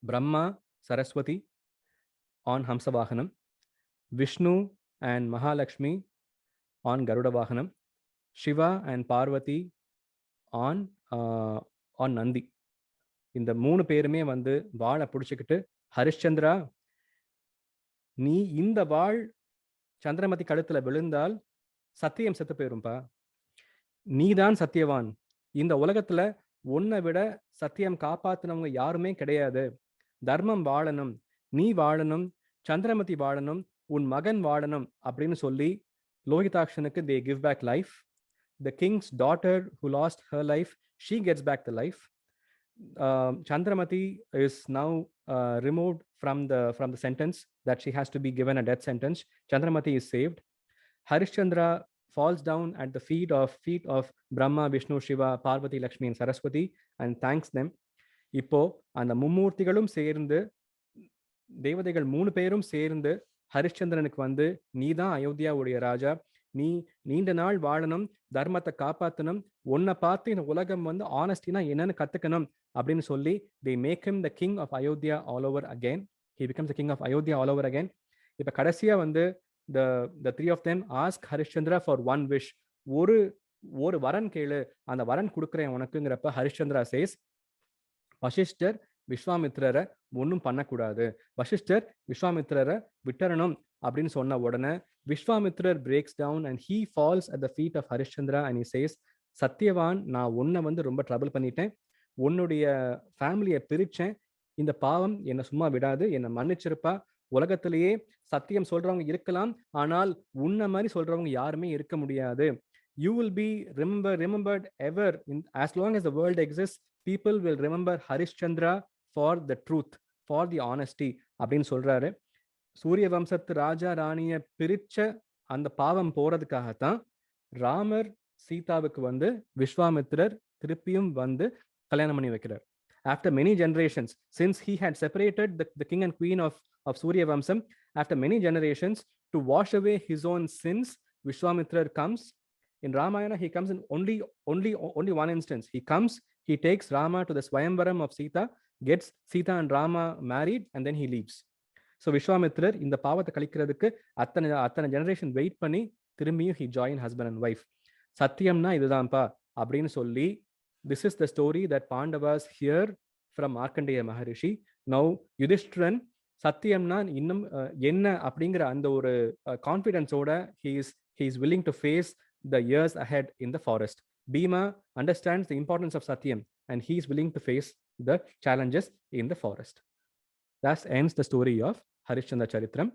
Brahma, Saraswati on Hamsa Vahanam, Vishnu and Mahalakshmi on Garuda Vahanam, Shiva and Parvati on Nandi. இந்த 3 பேருமே வந்து வாளை பிடிச்சுக்கிட்டு, ஹரிஷ்சந்திரா நீ இந்த வாள் சந்திரமதி கழுத்துல விழுந்தால் சத்தியம் செத்து போயிரும்பா. நீதான் சத்தியவான். இந்த உலகத்துல உன்னை விட சத்தியம் காப்பாத்தினவங்க யாருமே கிடையாது. தர்மம் வாழணும், நீ வாழணும், சந்திரமதி வாழணும், உன் மகன் வாழணும் அப்படின்னு சொல்லி லோகிதாக்ஷனுக்கு they give back life. The king's daughter who lost her life, she gets back the life. Chandramati is now removed from the sentence that she has to be given a death sentence. Chandramati is saved. Harishchandra falls down at the feet of Brahma, Vishnu, Shiva, Parvati, Lakshmi and Saraswati and thanks them. இப்போ அந்த மும்மூர்த்திகளும் சேர்ந்து, தேவதைகள் 3 பேரும் சேர்ந்து ஹரிஷ்சந்திரனுக்கு வந்து, நீதான் அயோத்தியாவுடைய ராஜா, நீ நீண்ட நாள் வாழணும், தர்மத்தை காப்பாற்றணும், உன்னை பார்த்து இந்த உலகம் வந்து ஆனஸ்டினா என்னன்னு கத்துக்கணும் அப்படின்னு சொல்லி they make him the king of Ayodhya all over again. He becomes the king of Ayodhya all over again. இப்ப கடைசியா வந்து the 3 of them ask Harishchandra for one wish. ஒரு வரன் கேளு, அந்த வரன் கொடுக்குறேன் உனக்குங்கிறப்ப ஹரிஷ்சந்திரா says, வசிஷ்டர் விஸ்வாமித்ரரை ஒன்றும் பண்ணக்கூடாது, வசிஷ்டர் விஸ்வாமித்ரரை விட்டரணும் அப்படின்னு சொன்ன உடனே விஸ்வாமித்ரர் breaks down and he falls at the feet of Harishchandra and he says, Satyavan, நான் உன்னை வந்து ரொம்ப ட்ரபிள் பண்ணிட்டேன், உன்னுடைய ஃபேமிலியை பிரிச்சேன், இந்த பாவம் என்னை சும்மா விடாது, என்னை மன்னிச்சிருப்பா. உலகத்திலேயே சத்தியம் சொல்றவங்க இருக்கலாம், ஆனால் உன்ன மாதிரி சொல்றவங்க யாருமே இருக்க முடியாது. You will be remembered ever. As long as the world exists, people will remember Harishchandra for the truth, for the honesty அப்படின்னு சொல்றாரு. சூரிய வம்சத்து ராஜா ராணிய பிரிச்ச அந்த பாவம் போறதுக்காகத்தான் ராமர் சீதாவுக்கு வந்து விஸ்வாமித்ரர் திருப்பியும் வந்து கல்யாணம் பண்ணி வைக்கிறார். After many generations, since he had separated the king and queen of Surya Vamsam, after many generations, to wash away his own sins, Vishwamitra comes. In Ramayana, he comes in only one instance. He takes Rama to the Swayamvaram of Sita, gets Sita and Rama married, and then he leaves. So Vishwamitra இந்த பாவத்தை கழிக்கிறதுக்கு அத்தனை generation wait பண்ணி திரும்பியும் he join husband and wife. சத்தியம்னா இதுதான்ப்பா அப்படின்னு சொல்லி, this is the story that Pandavas hear from Markandeya Maharishi. Now Yudhishthran சத்தியம்னா இன்னும் என்ன அப்படிங்கிற அந்த ஒரு கான்ஃபிடன்ஸோட he is willing to face the years ahead in the forest. Bhima understands the importance of Satyam and he is willing to face the challenges in the forest. Thus ends the story of Harishchandra Charitram.